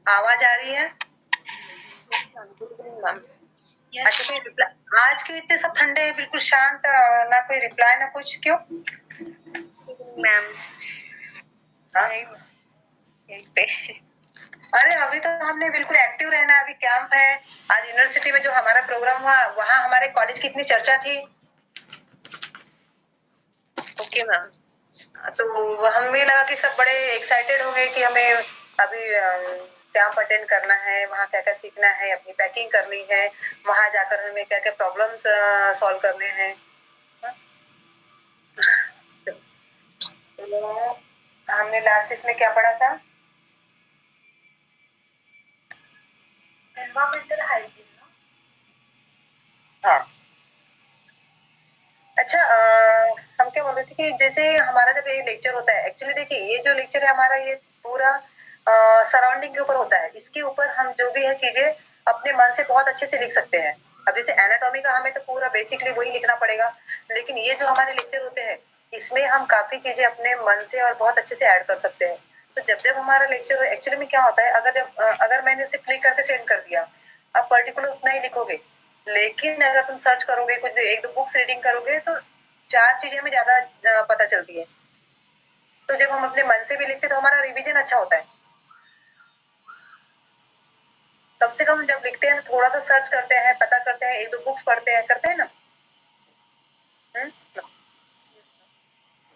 आवाज आ रही है? मैम अच्छा, कोई रिप्लाई? आज क्यों इतने सब ठंडे हैं, बिल्कुल शांत, ना कोई रिप्लाई ना कुछ, क्यों? मैम हाँ? यहीं पे। अरे अभी तो हमने बिल्कुल एक्टिव रहना, अभी कैंप है। आज यूनिवर्सिटी में जो हमारा प्रोग्राम हुआ, वहाँ हमारे कॉलेज की इतनी चर्चा थी। Okay ma'am. तो हमें लगा कि सब बड़े एक्साइटेड हो गए कि हमें अभी कैंप अटेंड करना है, वहाँ क्या क्या सीखना है, अपनी पैकिंग करनी है, वहाँ जाकर हमें क्या क्या प्रॉब्लम्स सॉल्व करने हैं। चलो, हमने लास्ट इसमें क्या पढ़ा था? Environmental hygiene. हाँ। अच्छा, हम क्या बोल रहे थे कि जैसे हमारा जब ये लेक्चर होता है, एक्चुअली देखिए ये जो लेक्चर है हमारा, ये पूरा सराउंडिंग के ऊपर होता है। इसके ऊपर हम जो भी है चीजें अपने मन से बहुत अच्छे से लिख सकते हैं। अब जैसे एनाटॉमी का हमें तो पूरा बेसिकली वही लिखना पड़ेगा, लेकिन ये जो हमारे लेक्चर होते हैं इसमें हम काफी चीजें अपने मन से और बहुत अच्छे से ऐड कर सकते हैं। तो जब हमारा लेक्चर एक्चुअली में क्या होता है, अगर मैंने उसे क्लिक करके सेंड कर दिया, आप पर्टिकुलर उतना ही लिखोगे, लेकिन अगर तुम सर्च करोगे, कुछ एक दो बुक्स रीडिंग करोगे, तो चार चीजें हमें ज्यादा पता चलती है। तो जब हम अपने मन से भी लिखते तो हमारा रिवीजन अच्छा होता है। कम से कम जब लिखते हैं थोड़ा सा सर्च करते हैं, पता करते हैं, एक दो बुक्स पढ़ते हैं, करते हैं ना।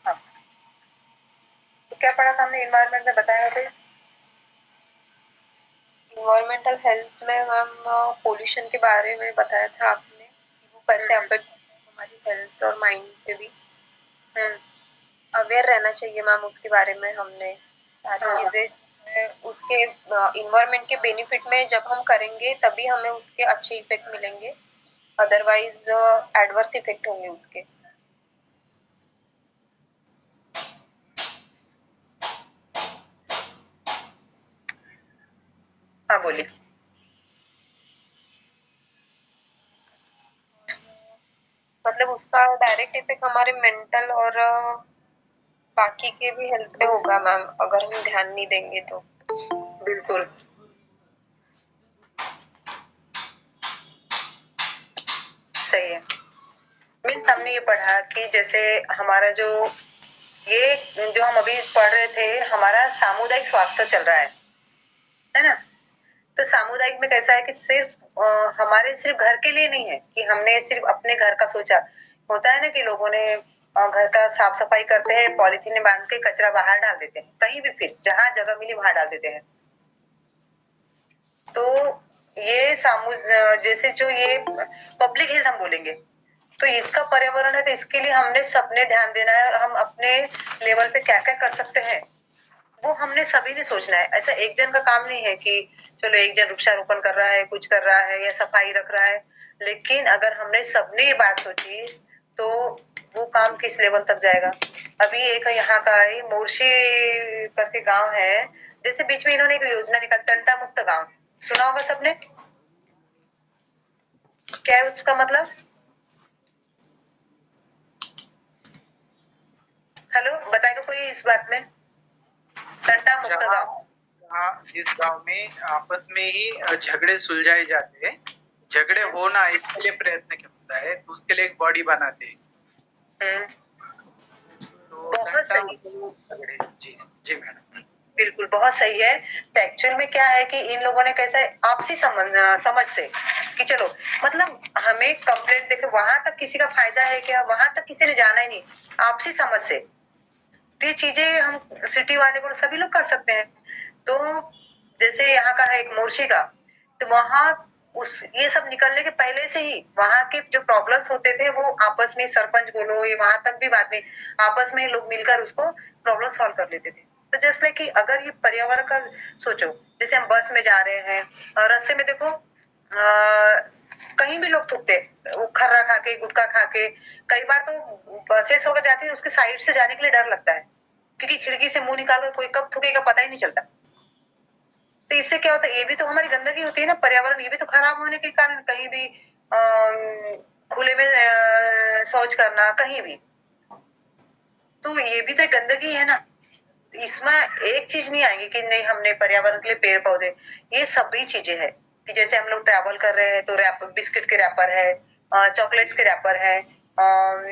हाँ। तो क्या पढ़ा था हमने इन्वायरमेंट में, बताया थे? इन्वायरमेंटल हेल्थ में मैम पोल्यूशन के बारे में बताया था आपने, वो कैसे अफेक्ट हमारी हेल्थ और माइंड पे भी अवेयर रहना चाहिए मैम। उसके बारे में हमने सारी चीजें, उसके इन्वायरमेंट के बेनिफिट में जब हम करेंगे तभी हमें उसके अच्छे इफेक्ट मिलेंगे, अदरवाइज एडवर्स इफेक्ट होंगे उसके। हाँ बोलिए। मतलब उसका डायरेक्ट इफेक्ट हमारे मेंटल और बाकी के भी हेल्थ पे होगा मैम, अगर हम ध्यान नहीं देंगे तो। बिल्कुल सही है। मीन्स हमने ये पढ़ा कि जैसे हमारा जो हम अभी पढ़ रहे थे, हमारा सामुदायिक स्वास्थ्य चल रहा है ना? तो सामुदायिक में कैसा है कि हमारे सिर्फ घर के लिए नहीं है कि हमने सिर्फ अपने घर का सोचा। होता है ना कि लोगों ने घर का साफ सफाई करते हैं, पॉलिथीन में बांध के कचरा बाहर डाल देते हैं, कहीं भी, फिर जहां जगह मिली वहां डाल देते हैं। तो ये जैसे जो ये पब्लिक हेल्थ हम बोलेंगे, तो इसका पर्यावरण है, तो इसके लिए हमने सबने ध्यान देना है, और हम अपने लेवल पे क्या क्या कर सकते हैं वो हमने सभी ने सोचना है। ऐसा एक जन का काम नहीं है कि चलो एक जन वृक्षारोपण कर रहा है, कुछ कर रहा है या सफाई रख रहा है, लेकिन अगर हमने सबने ये बात सोची तो वो काम किस लेवल तक जाएगा। अभी एक यहाँ का मोर्शी करके गांव है, जैसे बीच में इन्होंने एक योजना निकाली, टंटा मुक्त गांव, सुना होगा सबने। क्या है उसका मतलब? हेलो, बताएगा कोई इस बात में? टंटा मुक्त गांव, हाँ, जिस गांव में आपस में ही झगड़े सुलझाए जाते हैं, झगड़े होना इसके लिए प्रयत्न होता है, तो उसके लिए एक बॉडी बनाते हैं। तो बहुत सही। झगड़े, जी जी मैडम, बिल्कुल बहुत सही है। तो एक्चुअल में क्या है कि इन लोगों ने कैसे आपसी समझ से कि चलो, मतलब हमें कंप्लेंट देखे वहां तक किसी का फायदा है क्या, वहां तक किसी ने जाना ही नहीं, आपसी समझ से। तो ये चीजें हम सिटी वाले को सभी लोग कर सकते हैं। तो जैसे यहाँ का है एक मोर्शी का, तो वहां ये सब निकलने के पहले से ही वहां के जो प्रॉब्लम्स होते थे वो आपस में, सरपंच बोलो, ये वहां तक भी बात नहीं, आपस में लोग मिलकर उसको प्रॉब्लम सॉल्व कर लेते थे। तो जैसे लाइक कि अगर ये पर्यावरण का सोचो, जैसे हम बस में जा रहे हैं और रास्ते में देखो कहीं भी लोग थूकते, वो खर्रा खा के, गुटखा खा के, कई बार तो बसेस होकर जाती है, उसके साइड से जाने के लिए डर लगता है, क्योंकि खिड़की से मुंह निकाल कर कोई कब थूकेगा पता ही नहीं चलता। तो इससे क्या होता है, ये भी तो हमारी गंदगी होती है ना, पर्यावरण ये भी तो खराब होने के कारण, कहीं भी खुले में शौच करना कहीं भी, तो ये भी तो एक गंदगी है ना। इसमें एक चीज नहीं आएगी कि नहीं हमने पर्यावरण के लिए पेड़ पौधे, ये सभी चीजें है कि जैसे हम लोग ट्रैवल कर रहे हैं तो बिस्किट के रैपर है, चॉकलेट्स के रैपर है,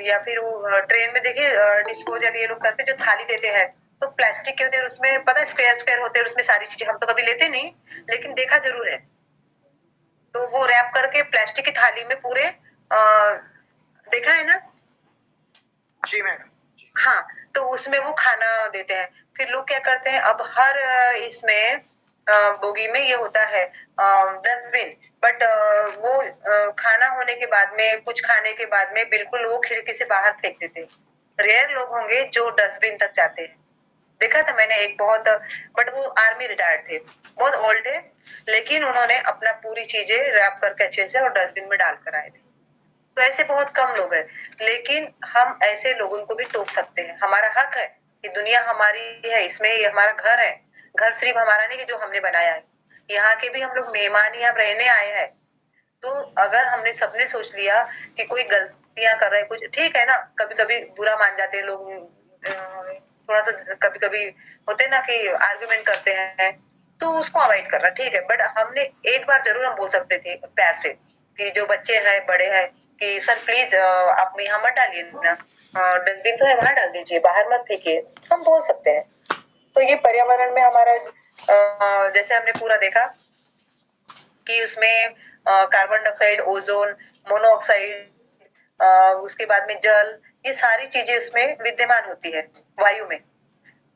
या फिर वो ट्रेन में देखिए डिस्पोजल ये लोग करते जो थाली देते हैं तो प्लास्टिक के होते हैं, उसमें पता है स्क्वायर स्क्वायर होते हैं, उसमें सारी चीजें हम तो कभी लेते नहीं लेकिन देखा जरूर है। तो वो रैप करके प्लास्टिक की थाली में पूरे देखा है ना? जी मैडम। हाँ, तो उसमें वो खाना देते हैं। फिर लोग क्या करते हैं अब हर इसमें बोगी में ये होता है डस्टबिन, बट वो खाना होने के बाद में कुछ खाने के बाद में बिल्कुल वो खिड़की से बाहर फेंक देते हैं। रेयर लोग होंगे जो डस्टबिन तक जाते हैं। देखा था मैंने एक बहुत, बट वो आर्मी रिटायर्ड थे, बहुत ओल्ड है, लेकिन उन्होंने अपना पूरी चीजें रैप करके अच्छे से और डस्टबिन में डाल कर आए थे। तो ऐसे बहुत कम लोग हैं, लेकिन हम ऐसे लोगों को भी टोक सकते हैं। हमारा हक है कि दुनिया हमारी है, इसमें ये हमारा घर है। घर सिर्फ हमारा नहीं कि जो हमने बनाया है, यहाँ के भी हम लोग मेहमान यहाँ रहने आए हैं। तो अगर हमने सबने सोच लिया कि कोई गलतियां कर रहे हैं कुछ, ठीक है ना, कभी कभी बुरा मान जाते हैं लोग, थोड़ा सा कभी कभी होते ना कि आर्गुमेंट करते हैं, तो उसको अवॉइड करना ठीक है। बट हमने एक बार जरूर हम बोल सकते थे प्यार से कि जो बच्चे हैं बड़े हैं कि सर प्लीज आप यहाँ मत डालिए ना, डस्टबिन तो है वहां डाल दीजिए, बाहर मत फेंकिए, हम बोल सकते हैं। तो ये पर्यावरण में हमारा जैसे हमने पूरा देखा कि उसमें कार्बन डाइऑक्साइड, ओजोन, मोनोऑक्साइड, उसके बाद में जल, ये सारी चीजें उसमें विद्यमान होती है वायु में।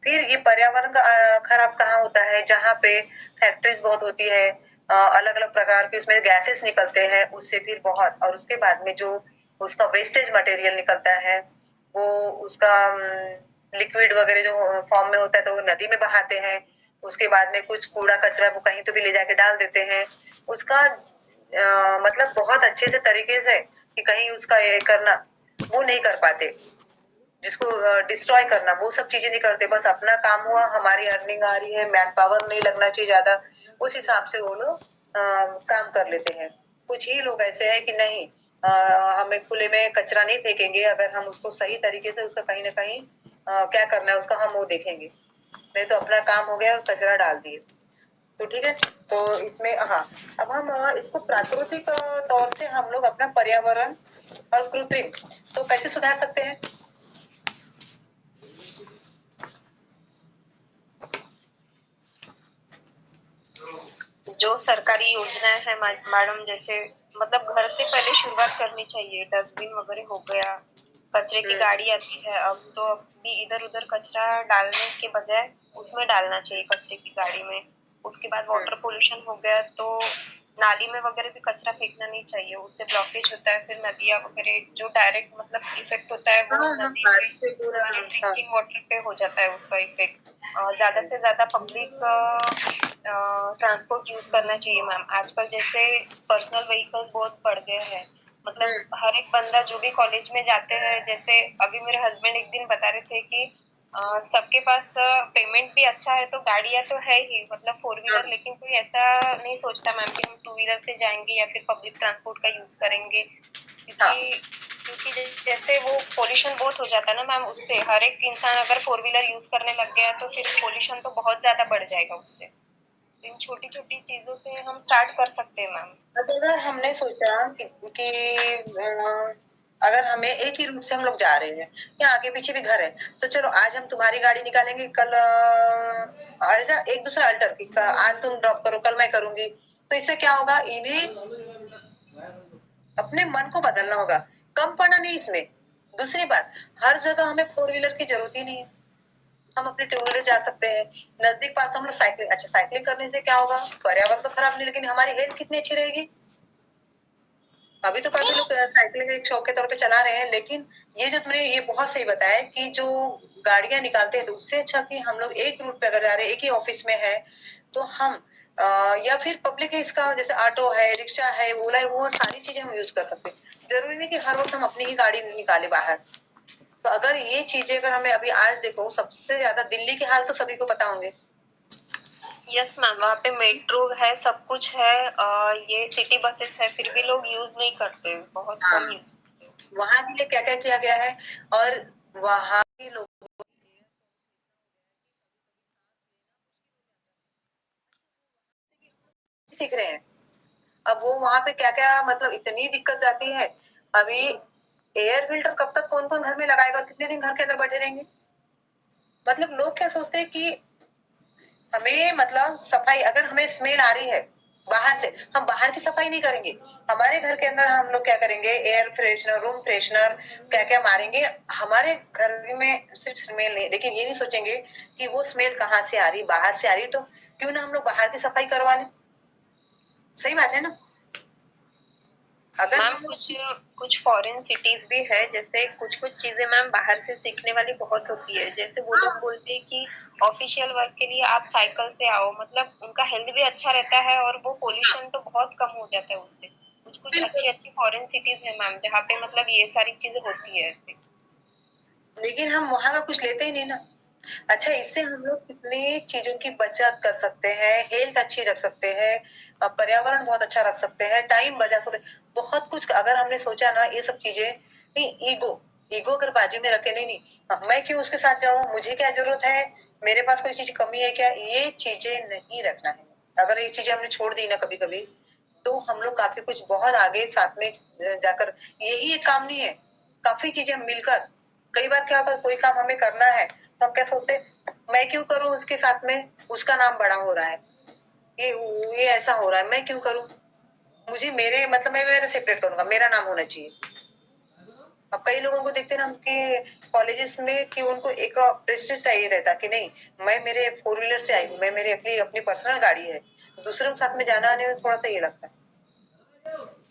फिर ये पर्यावरण का खराब कहाँ होता है, जहाँ पे फैक्ट्रीज बहुत होती है, अलग अलग प्रकार के उसमें गैसेस निकलते हैं, उससे फिर बहुत, और उसके बाद में जो उसका वेस्टेज मटेरियल निकलता है वो उसका लिक्विड वगैरह जो फॉर्म में होता है तो वो नदी में बहाते हैं। उसके बाद में कुछ कूड़ा कचरा वो कहीं तो भी ले जाके डाल देते हैं। उसका मतलब बहुत अच्छे से तरीके से कि कहीं उसका ये करना वो नहीं कर पाते, जिसको डिस्ट्रॉय करना वो सब चीजें नहीं करते। बस अपना काम हुआ, हमारी अर्निंग आ रही है, मैन पावर नहीं लगना चाहिए ज्यादा, उस हिसाब से वो लोग काम कर लेते हैं। कुछ ही लोग ऐसे हैं कि नहीं, हमें खुले में कचरा नहीं फेंकेंगे, अगर हम उसको सही तरीके से उसका कहीं ना कहीं क्या करना है उसका हम वो देखेंगे, नहीं तो अपना काम हो गया और कचरा डाल दिए। तो ठीक है, तो इसमें हाँ, अब हम इसको प्राकृतिक तौर से हम लोग अपना पर्यावरण और कृत्रिम तो कैसे सुधार सकते हैं? जो सरकारी योजनाएं हैं मैडम, जैसे मतलब घर से पहले शुरुआत करनी चाहिए। डस्टबिन वगैरह हो गया, कचरे की गाड़ी आती है अब, तो अभी इधर उधर कचरा डालने के बजाय उसमें डालना चाहिए, कचरे की गाड़ी में। उसके बाद वाटर पोल्यूशन हो गया तो नाली में वगैरह भी कचरा फेंकना नहीं चाहिए, उससे ब्लॉकेज होता है, फिर नदियाँ वगैरह जो डायरेक्ट मतलब इफेक्ट होता है वो नदी पे, ड्रिंकिंग वाटर पे हो जाता है उसका इफेक्ट। ज्यादा से ज्यादा पब्लिक ट्रांसपोर्ट यूज करना चाहिए मैम। आजकल जैसे पर्सनल व्हीकल्स बहुत बढ़ गए हैं, मतलब हर एक बंदा जो भी कॉलेज में जाते हैं, जैसे अभी मेरे हस्बैंड एक दिन बता रहे थे कि सबके पास पेमेंट भी अच्छा है तो गाड़ियां तो है ही, मतलब फोर व्हीलर, लेकिन कोई ऐसा नहीं सोचता मैम कि हम टू व्हीलर से जाएंगे या फिर पब्लिक ट्रांसपोर्ट का यूज करेंगे, क्योंकि जैसे वो पोल्यूशन बहुत हो जाता है ना मैम उससे। हर एक इंसान अगर फोर व्हीलर यूज करने लग गया तो फिर पोल्यूशन तो बहुत ज्यादा बढ़ जाएगा उससे। इन छोटी छोटी चीजों से हम स्टार्ट कर सकते हैं मैम। अगर हमने सोचा कि अगर हमें एक ही रूट से हम लोग जा रहे हैं या आगे पीछे भी घर है, तो चलो आज हम तुम्हारी गाड़ी निकालेंगे, कल ऐसा एक दूसरा अल्टर कि आज तुम ड्रॉप करो कल मैं करूंगी, तो इससे क्या होगा, इन्हें अपने मन को बदलना होगा, कम पड़ना नहीं इसमें। दूसरी बात, हर जगह हमें फोर व्हीलर की जरूरत ही नहीं है, हम अपने टू व्हीलर जा सकते हैं। नजदीक पास हम लोग साइकिलिंग, अच्छा साइकिलिंग करने से क्या होगा, पर्यावरण तो खराब नहीं लेकिन हमारी हेल्थ कितनी अच्छी रहेगी। अभी तो काफी लोग साइकिलिंग एक शौक के तौर पे चला रहे हैं, लेकिन ये जो तुमने ये बहुत सही बताया कि जो गाड़ियां निकालते हैं तो उससे अच्छा कि हम लोग एक रूट पे अगर जा रहे हैं, एक ही ऑफिस में है, तो हम या फिर पब्लिक है इसका, जैसे ऑटो है, रिक्शा है, ओला है, वो सारी चीजें हम यूज कर सकते हैं। जरूरी नहीं कि हर वक्त हम अपनी ही गाड़ी निकाले बाहर। तो अगर ये चीजें अगर हमें अभी आज देखो, सबसे ज्यादा दिल्ली के हाल तो सभी को पता होंगे। यस मैम, वहाँ पे मेट्रो है, सब कुछ है, ये सिटी बसेस है, फिर भी लोग यूज नहीं करते, बहुत कम यूज करते। वहां के लिए क्या क्या किया गया है, और वहां के लोग सीख रहे हैं। अब वो वहां पे क्या क्या मतलब इतनी दिक्कत जाती है। अभी एयर फिल्टर कब तक कौन कौन घर में लगाएगा और कितने दिन घर के अंदर बैठे रहेंगे। मतलब लोग क्या सोचते हैं कि हमें मतलब सफाई, अगर हमें स्मेल आ रही है बाहर से, हम बाहर की सफाई नहीं करेंगे, हमारे घर के अंदर हम लोग क्या करेंगे, एयर फ्रेशनर, रूम फ्रेशनर क्या क्या मारेंगे। हमारे घर में सिर्फ स्मेल नहीं, लेकिन ये नहीं सोचेंगे कि वो स्मेल कहाँ से आ रही, बाहर से आ रही, तो क्यों ना हम लोग बाहर की सफाई करवा लें। सही बात है ना। अगर मैम कुछ फॉरेन सिटीज भी है, जैसे कुछ चीजें मैम बाहर से सीखने वाली बहुत होती है। जैसे वो लोग बोलते हैं कि ऑफिशियल वर्क के लिए आप साइकिल से आओ, मतलब उनका हेल्थ भी अच्छा रहता है और वो पोल्यूशन तो बहुत कम हो जाता है उससे। कुछ अच्छी अच्छी फॉरेन सिटीज है मैम जहाँ पे मतलब ये सारी चीजें होती है ऐसे। लेकिन हम वहां का कुछ लेते ही नहीं ना। अच्छा, इससे हम लोग कितनी चीजों की बचत कर सकते हैं, हेल्थ अच्छी रख सकते हैं, पर्यावरण बहुत अच्छा रख सकते हैं, टाइम बचा सकते हैं, बहुत कुछ अगर हमने सोचा ना ये सब चीजें। नहीं, ईगो ईगो अगर बाजू में रखे, नहीं नहीं मैं क्यों उसके साथ जाऊं, मुझे क्या जरूरत है, मेरे पास कोई चीज कमी है क्या, ये चीजें नहीं रखना है। अगर ये चीजें हमने छोड़ दी ना कभी कभी, तो हम लोग काफी कुछ बहुत आगे साथ में जाकर, यही एक काम नहीं है, काफी चीजें हम मिलकर। कई बार क्या होता है, कोई काम हमें करना है तो हम क्या सोचते हैं, मैं क्यों करूं उसके साथ में, उसका नाम बड़ा हो रहा है, ये ऐसा हो रहा है, मैं क्यों करूं, मुझे मेरे मतलब मैं मेरा सेपरेट करूंगा, मेरा नाम होना चाहिए। अब कई लोगों को देखते हैं ना उनके कॉलेजेस में कि उनको एक प्रेस्टीज चाहिए रहता कि नहीं, मैं मेरे 4 व्हीलर से आई हूँ, मैं मेरे अपनी पर्सनल गाड़ी है, दूसरों के साथ में जाना आने में थोड़ा सा ये लगता है।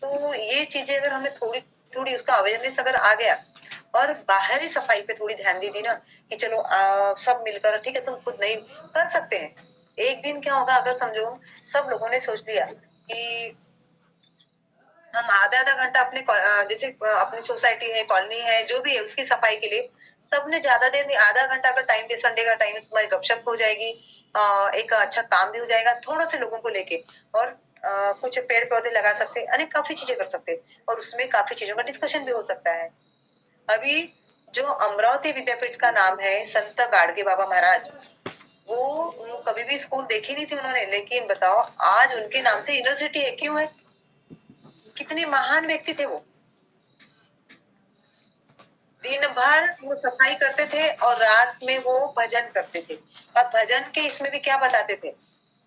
तो ये चीजें अगर हमें थोड़ी थोड़ी उसका अवेयरनेस अगर आ गया, और बाहरी सफाई पे थोड़ी ध्यान दे दी ना कि चलो सब मिलकर, ठीक है तुम खुद नहीं कर सकते हैं, एक दिन क्या होगा अगर समझो सब लोगों ने सोच लिया कि हम आधा आधा घंटा अपने जैसे अपनी सोसाइटी है, कॉलोनी है, जो भी है उसकी सफाई के लिए सबने ज्यादा देर नहीं, आधा घंटा अगर टाइम दे, संडे का टाइम है, तुम्हारी गपशप हो जाएगी, एक अच्छा काम भी हो जाएगा थोड़ा से लोगों को लेके, और कुछ पेड़ पौधे लगा सकते हैं, अनेक काफी चीजें कर सकते हैं, और उसमें काफी चीजों का डिस्कशन भी हो सकता है। अभी जो अमरावती विद्यापीठ का नाम है संत गाडगे बाबा महाराज, वो कभी भी स्कूल देखी नहीं थी उन्होंने, लेकिन बताओ आज उनके नाम से यूनिवर्सिटी है, क्यों है, कितने महान व्यक्ति थे वो। दिन भर वो सफाई करते थे और रात में वो भजन करते थे। और भजन के इसमें भी क्या बताते थे,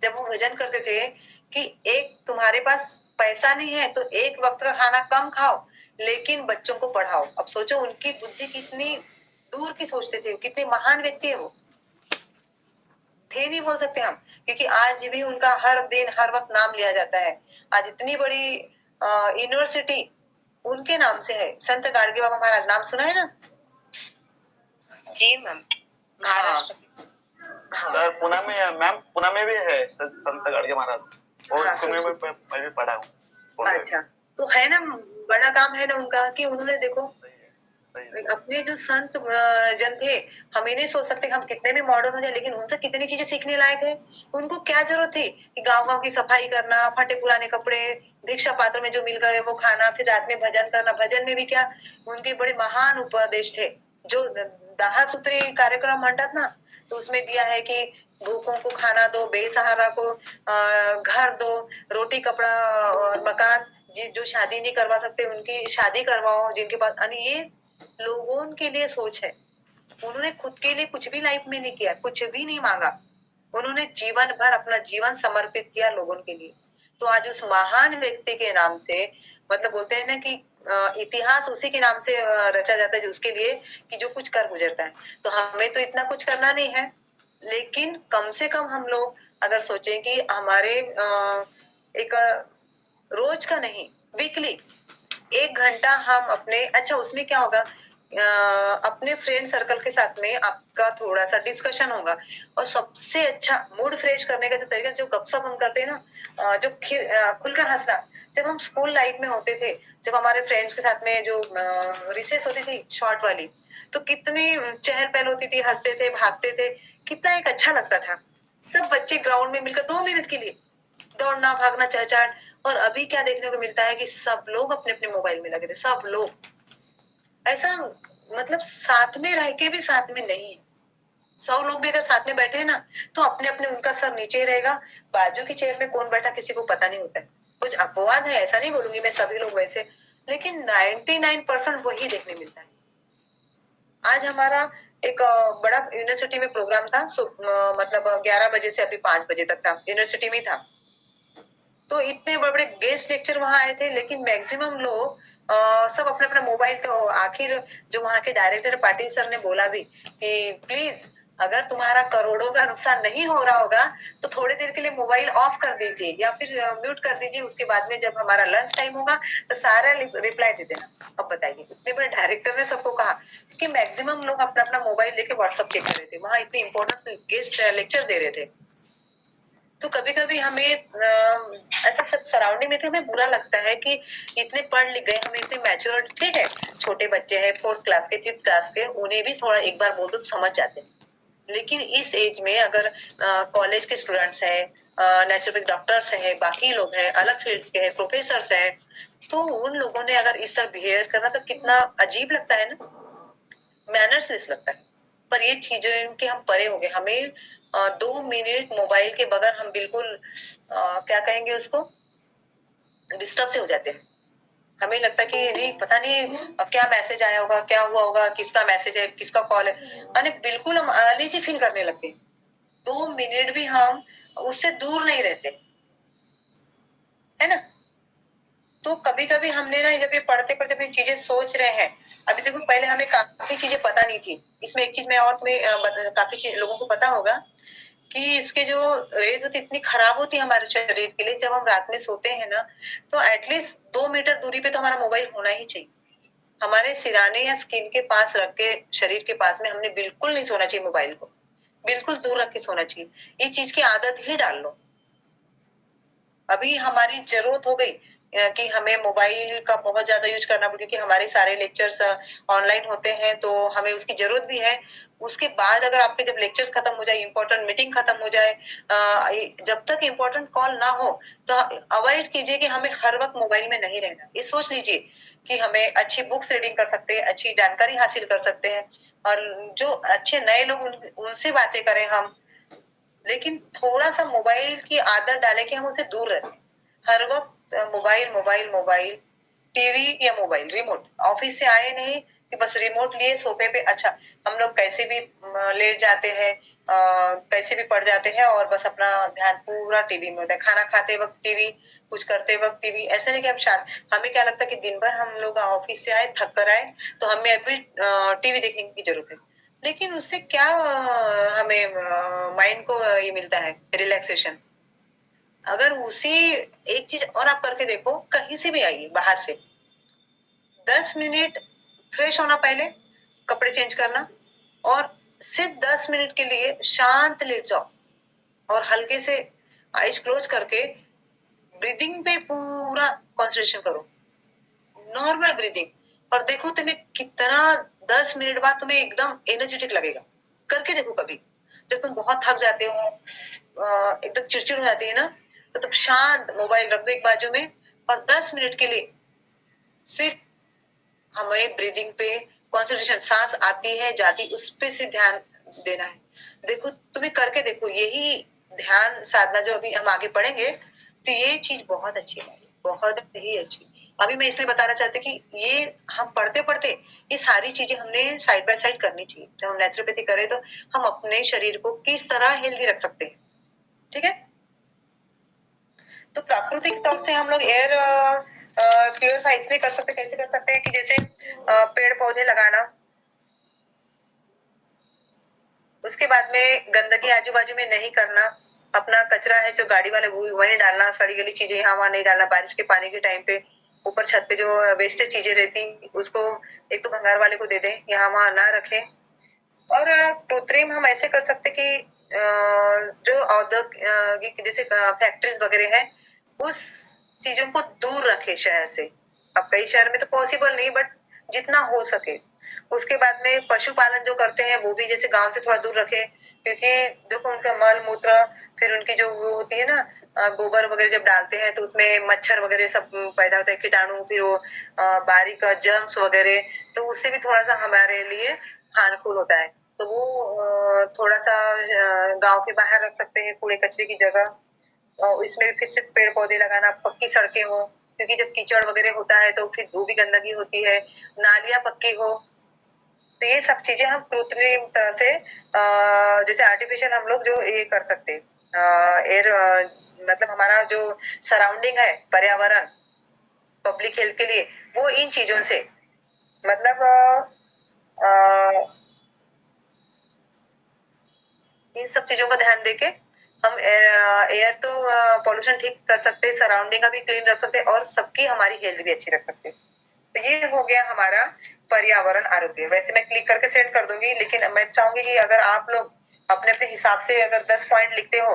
जब वो भजन करते थे कि एक तुम्हारे पास पैसा नहीं है तो एक वक्त का खाना कम खाओ, लेकिन बच्चों को पढ़ाओ। अब सोचो उनकी बुद्धि कितनी दूर की सोचते थे, कितने महान व्यक्ति है वो। थे नहीं बोल सकते हम, क्योंकि आज भी उनका हर दिन हर वक्त नाम लिया जाता है। आज इतनी बड़ी यूनिवर्सिटी उनके नाम से है, संत गाडगे बाबा महाराज, नाम सुना है ना। जी मैम, महाराष्ट्र की। हाँ सर पुणे में, मैम पुणे में भी है संत गाडगे महाराज, और हाँ, पुणे में मैं भी पढ़ा हूँ। अच्छा, तो है ना, बड़ा काम है ना उनका कि उन्होंने देखो सही है। अपने जो संत जन थे, हम ये नहीं सोच सकते हम कितने भी मॉडर्न हो जाए, लेकिन उनसे कितनी चीजें सीखने लायक है। उनको क्या जरूरत थी कि गांव गांव की सफाई करना, फटे पुराने कपड़े, भिक्षा पात्र में जो मिल गए वो खाना, फिर रात में भजन करना। भजन में भी क्या उनके बड़े महान उपदेश थे, जो 10 सूत्री कार्यक्रम म्हणतात ना, तो उसमें दिया है कि भूखों को खाना दो, बेसहारा को घर दो, रोटी कपड़ा और मकान, जो शादी नहीं करवा सकते उनकी शादी करवाओ, जिनके पास, यानी ये लोगों के लिए सोच है। उन्होंने खुद के लिए कुछ भी लाइफ में नहीं किया, कुछ भी नहीं मांगा, उन्होंने जीवन भर अपना जीवन समर्पित किया लोगों के लिए। तो आज उस महान व्यक्ति के नाम से, मतलब बोलते हैं ना कि इतिहास उसी के नाम से रचा जाता है, जो उसके लिए कि जो कुछ कर गुजरता है। तो हमें तो इतना कुछ करना नहीं है, लेकिन कम से कम हम लोग अगर सोचें कि हमारे एक रोज का नहीं, वीकली 1 घंटा हम अपने, अच्छा उसमें क्या होगा, अपने फ्रेंड सर्कल के साथ में आपका थोड़ा सा डिस्कशन होगा, और सबसे अच्छा मूड फ्रेश करने का जो तरीका, जो गपशप हम करते हैं ना, जो खुलकर हंसना। जब हम स्कूल लाइफ में होते थे, जब हमारे फ्रेंड्स के साथ में जो रिसेस होती थी शॉर्ट वाली, तो कितनी चहल पहल होती थी, हंसते थे, भागते थे, कितना एक अच्छा लगता था। सब बच्चे ग्राउंड में मिलकर 2 मिनट के लिए दौड़ना भागना चहचहाट। और अभी क्या देखने को मिलता है कि सब लोग अपने अपने मोबाइल में लगे थे, सब लोग ऐसा, मतलब साथ में रह के भी साथ में नहीं है, 100 लोग भी अगर साथ में बैठे हैं ना, तो अपने अपने उनका सर नीचे ही रहेगा, बाजू की चेयर में कौन बैठा किसी को पता नहीं होता है। कुछ अपवाद है, ऐसा नहीं बोलूंगी मैं सभी लोग वैसे, लेकिन 99% वही देखने मिलता है। आज हमारा एक बड़ा यूनिवर्सिटी में प्रोग्राम था, मतलब 11 बजे से अभी 5 बजे तक था, यूनिवर्सिटी में था। तो इतने बड़े बड़े गेस्ट लेक्चर वहां आए थे, लेकिन मैक्सिमम लोग सब अपने अपना मोबाइल, तो आखिर जो वहां के डायरेक्टर पाटिल सर ने बोला भी कि प्लीज अगर तुम्हारा करोड़ों का नुकसान नहीं हो रहा होगा तो थोड़ी देर के लिए मोबाइल ऑफ कर दीजिए या फिर म्यूट कर दीजिए, उसके बाद में जब हमारा लंच टाइम होगा तो सारा रिप्लाई दे देना। अब बताइए, इतने बड़े डायरेक्टर ने सबको कहा कि मैक्सिमम लोग अपना अपना मोबाइल लेके व्हाट्सएप चेक कर रहे थे, वहां इतने इंपॉर्टेंट गेस्ट लेक्चर दे रहे थे। तो कभी कभी हमें ऐसा सब सराउंडिंग में हमें बुरा लगता है कि इतने पढ़ लिख गए, हमें इतने मैच्योर, ठीक है छोटे बच्चे हैं 4th क्लास के 5th क्लास के, उन्हें भी थोड़ा एक बार बोल दो समझ जाते हैं, लेकिन इस एज में अगर कॉलेज के स्टूडेंट्स हैं, नेचुरोपैथ डॉक्टर्स हैं, बाकी लोग हैं, अलग फील्ड्स के हैं, प्रोफेसर्स हैं, तो उन लोगों ने अगर इस तरह बिहेव करना तो कितना अजीब लगता है ना, मैनर्सलेस लगता है। पर ये चीजें कि हम परे हो गए, हमें 2 मिनट मोबाइल के बगैर हम बिल्कुल क्या कहेंगे उसको, डिस्टर्ब से हो जाते हैं। हमें लगता है कि नहीं पता नहीं क्या मैसेज आया होगा, क्या हुआ होगा, किसका मैसेज है, किसका कॉल है, यानी बिल्कुल हम अनईजी फील करने लगते हैं। 2 मिनट भी हम उससे दूर नहीं रहते, है ना। तो कभी कभी हमने ना जब ये पढ़ते पढ़ते भी चीजें सोच रहे हैं, अभी देखो पहले हमें काफी चीजें पता नहीं थी, इसमें एक चीज मैं और तुम्हें काफी लोगों को पता होगा कि इसके जो रेज होती इतनी खराब होती है हमारे शरीर के लिए, जब हम रात में सोते हैं ना तो एटलीस्ट 2 मीटर दूरी पे तो हमारा मोबाइल होना ही चाहिए, हमारे सिराने या स्किन के पास रख के, शरीर के पास में हमने बिल्कुल नहीं सोना चाहिए, मोबाइल को बिल्कुल दूर रख के सोना चाहिए। ये चीज की आदत ही डाल लो। अभी हमारी जरूरत हो गई कि हमें मोबाइल का बहुत ज्यादा यूज करना पड़े, क्योंकि हमारे सारे लेक्चर्स ऑनलाइन होते हैं तो हमें उसकी जरूरत भी है। उसके बाद अगर आपके जब लेक्चर्स खत्म हो जाए, इंपॉर्टेंट मीटिंग खत्म हो जाए, जब तक इंपॉर्टेंट कॉल ना हो तो अवॉइड कीजिए कि हमें हर वक्त मोबाइल में नहीं रहना। ये सोच लीजिए कि हमें अच्छी बुक्स रीडिंग कर सकते हैं, अच्छी जानकारी हासिल कर सकते हैं, और जो अच्छे नए लोग उनसे बातें करें हम, लेकिन थोड़ा सा मोबाइल की आदत डालें कि हम उसे दूर रखें। हर वक्त मोबाइल मोबाइल मोबाइल, टीवी या मोबाइल, रिमोट, ऑफिस से आए नहीं कि बस रिमोट लिए सोफे पे, अच्छा हम लोग कैसे भी लेट जाते हैं, कैसे भी पड़ जाते हैं और बस अपना ध्यान पूरा टीवी में होता है, खाना खाते वक्त टीवी, कुछ करते वक्त टीवी, ऐसे नहीं कि हम शांत। हमें क्या लगता है कि दिन भर हम लोग ऑफिस से आए, थक कर आए, तो हमें अभी टीवी देखने की जरूरत है, लेकिन उससे क्या हमें माइंड को ये मिलता है, रिलैक्सेशन। अगर उसी एक चीज और आप करके देखो, कहीं से भी आइए बाहर से, 10 मिनट फ्रेश होना, पहले कपड़े चेंज करना, और सिर्फ 10 मिनट के लिए शांत लेट जाओ और हल्के से आईज क्लोज करके ब्रीदिंग पे पूरा कंसंट्रेशन करो, नॉर्मल ब्रीदिंग, और देखो तुम्हें कितना 10 मिनट बाद तुम्हें एकदम एनर्जेटिक लगेगा। करके देखो कभी, जब तुम बहुत थक जाते हो, एकदम चिड़चिड़ हो जाती है ना, तो तुम शांत मोबाइल रख दो एक बाजू में और 10 मिनट के लिए सिर्फ हमें ब्रीदिंग पे कंसंट्रेशन, सांस आती है जाती, उस पे सिर्फ ध्यान देना है। देखो तुम्हें करके देखो, यही ध्यान साधना जो अभी हम आगे पढ़ेंगे, तो ये चीज बहुत अच्छी है, बहुत ही अच्छी। अभी मैं इसलिए बताना चाहती हूँ कि ये हम पढ़ते पढ़ते ये सारी चीजें हमने साइड बाय साइड करनी चाहिए। जब हम नेचुरोपैथी करें तो हम अपने शरीर को किस तरह हेल्दी रख सकते हैं, ठीक है। तो प्राकृतिक तौर से हम लोग एयर प्योरीफाई इसलिए कर सकते, कैसे कर सकते हैं कि जैसे पेड़ पौधे लगाना, उसके बाद में गंदगी आजू बाजू में नहीं करना, अपना कचरा है जो गाड़ी वाले वही डालना, सड़ी गली चीजें यहाँ वहां नहीं डालना, बारिश के पानी के टाइम पे ऊपर छत पे जो वेस्टेज चीजें रहती उसको एक तो भंगार वाले को दे दें, यहाँ वहां ना रखें। और कृत्रिम हम ऐसे कर सकते कि जो औद्योगिक जैसे फैक्ट्रीज वगैरह है, उस चीजों को दूर रखे शहर से। अब कई शहर में तो पॉसिबल नहीं, बट जितना हो सके। उसके बाद में पशुपालन जो करते हैं वो भी जैसे गांव से थोड़ा दूर रखे, क्योंकि देखो उनका मल मूत्र, फिर उनकी जो वो होती है ना गोबर वगैरह जब डालते हैं तो उसमें मच्छर वगैरह सब पैदा होता है, कीटाणु, फिर वो बारीक जर्म्स वगैरह, तो उससे भी थोड़ा सा हमारे लिए हार्मफुल होता है। तो वो थोड़ा सा गांव के बाहर रख सकते हैं कूड़े कचरे की जगह। इसमें भी फिर से पेड़ पौधे लगाना, पक्की सड़कें हो, क्योंकि जब कीचड़ वगैरह होता है तो फिर वो भी गंदगी होती है, नालियां पक्की हो। तो ये सब चीजें हम कृत्रिम तरह से जैसे आर्टिफिशियल हम लोग जो ये कर सकते एयर, मतलब हमारा जो सराउंडिंग है, पर्यावरण पब्लिक हेल्थ के लिए, वो इन चीजों से मतलब इन सब चीजों का ध्यान देके हम एयर तो पॉल्यूशन ठीक कर सकते हैं, सराउंडिंग का भी क्लीन रख सकते हैं और सबकी हमारी हेल्थ भी अच्छी रख सकते हैं। तो ये हो गया हमारा पर्यावरण आरोग्य। वैसे मैं क्लिक करके सेंड कर दूंगी, लेकिन मैं चाहूंगी कि अगर आप लोग अपने अपने हिसाब से अगर 10 पॉइंट लिखते हो,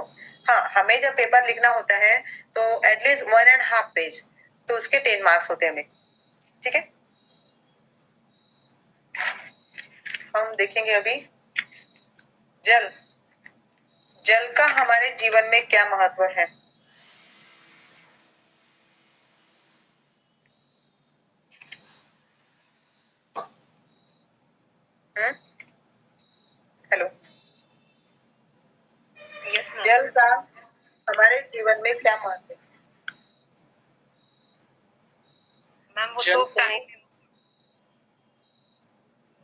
हाँ, हमें जब पेपर लिखना होता है तो एटलीस्ट 1.5 पेज, तो उसके 10 मार्क्स होते हैं हमें। ठीक है, हम देखेंगे अभी जल। जल का हमारे जीवन में क्या महत्व है? Hello, yes ma'am. जल का हमारे जीवन में क्या महत्व है? मैम वो जल तो को- टाइम।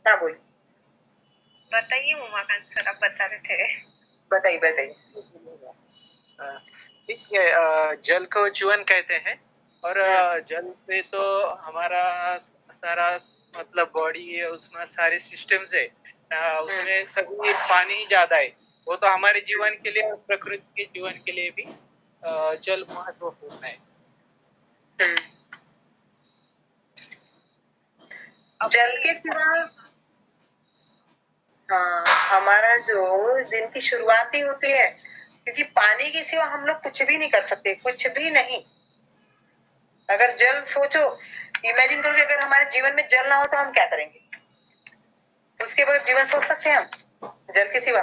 हाँ बोलिए, बताइए उमाकांत सर, आप बता रहे थे। बताइए बताइए। ठीक है, जल को जीवन कहते हैं और जल पे तो हमारा सारा मतलब बॉडी है, उसमें सारे सिस्टम्स है, उसमें सभी पानी ही ज्यादा है। वो तो हमारे जीवन के लिए और प्रकृति के जीवन के लिए भी जल महत्वपूर्ण है। जल के सिवा हाँ, हमारा जो दिन की शुरुआत ही होती है, क्योंकि पानी के सिवा हम लोग कुछ भी नहीं कर सकते, कुछ भी नहीं। अगर जल सोचो, इमेजिन करो कि अगर हमारे जीवन में जल ना हो तो हम क्या करेंगे? उसके बगैर जीवन सोच सकते हैं हम जल के सिवा?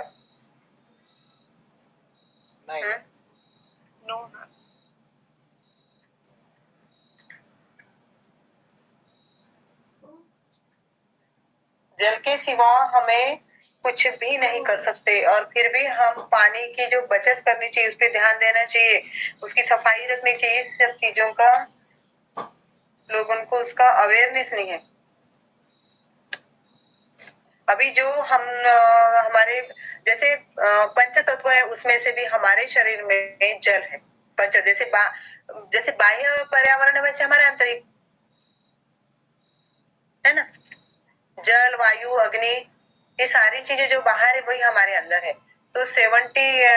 नहीं। No ma'am. जल के सिवा हमें कुछ भी नहीं कर सकते, और फिर भी हम पानी की जो बचत करनी चाहिए, उस पर ध्यान देना चाहिए, उसकी सफाई रखनी चाहिए, इस सब चीजों का लोगों को उसका अवेयरनेस नहीं है। अभी जो हम हमारे जैसे पंच तत्व है, उसमें से भी हमारे शरीर में जल है। पंच जैसे बाह्य पर्यावरण है, वैसे हमारे आंतरिक है ना। जल, वायु, अग्नि, ये सारी चीजें जो बाहर है वही हमारे अंदर है। तो 70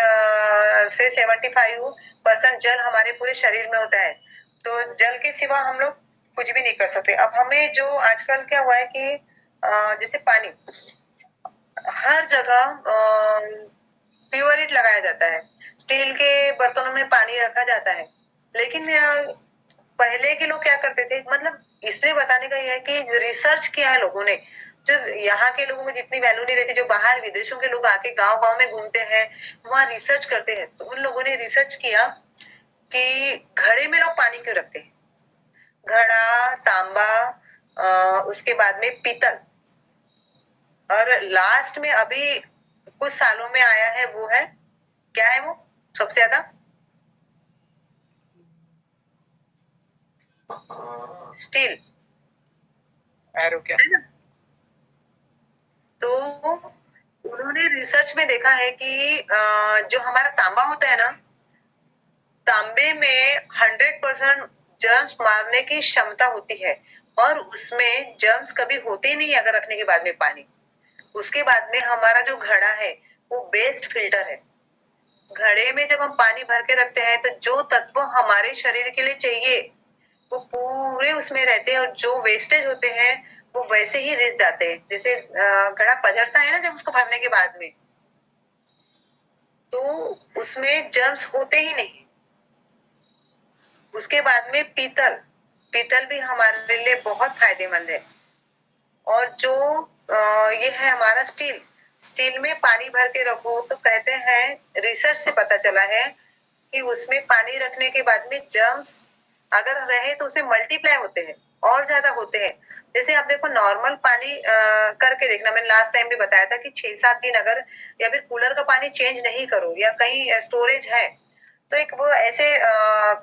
से 75% जल हमारे पूरे शरीर में होता है। तो जल के सिवा हम लोग कुछ भी नहीं कर सकते। अब हमें जो आजकल क्या हुआ है कि जैसे पानी हर जगह प्योरिट लगाया जाता है, स्टील के बर्तनों में पानी रखा जाता है, लेकिन पहले के लोग क्या करते थे, मतलब इसलिए बताने का यह है कि रिसर्च किया है लोगों ने। जो यहाँ के लोगों को जितनी वैल्यू नहीं रहती, जो बाहर विदेशों के लोग आके गांव गांव में घूमते हैं, वहां रिसर्च करते हैं, तो उन लोगों ने रिसर्च किया कि घड़े में लोग पानी क्यों रखते हैं। घड़ा, तांबा, उसके बाद में पीतल, और लास्ट में अभी कुछ सालों में आया है, वो है क्या है वो सबसे ज्यादा? स्टील। एरो क्या? है ना? तो उन्होंने रिसर्च में देखा है कि जो हमारा तांबा होता है ना, तांबे में 100% जर्म्स मारने की क्षमता होती है, और उसमें जर्म्स कभी होते ही नहीं अगर रखने के बाद में पानी। उसके बाद में हमारा जो घड़ा है वो बेस्ट फिल्टर है। घड़े में जब हम पानी भर के रखते हैं तो जो तत्व हमारे शरीर के लिए चाहिए वो पूरे उसमें रहते हैं, और जो वेस्टेज होते हैं वो वैसे ही रिस जाते हैं। जैसे घड़ा पधरता है ना जब उसको भरने के बाद में, तो उसमें जर्म्स होते ही नहीं। उसके बाद में पीतल, पीतल भी हमारे लिए बहुत फायदेमंद है। और जो ये है हमारा स्टील, स्टील में पानी भर के रखो तो कहते हैं, रिसर्च से पता चला है कि उसमें पानी रखने के बाद में जर्म्स अगर रहे तो उसमें मल्टीप्लाई होते हैं, और ज्यादा होते हैं। जैसे आप देखो नॉर्मल पानी करके देखना, मैंने लास्ट टाइम भी बताया था कि 6-7 दिन अगर या फिर कूलर का पानी चेंज नहीं करो या कहीं स्टोरेज है तो एक वो ऐसे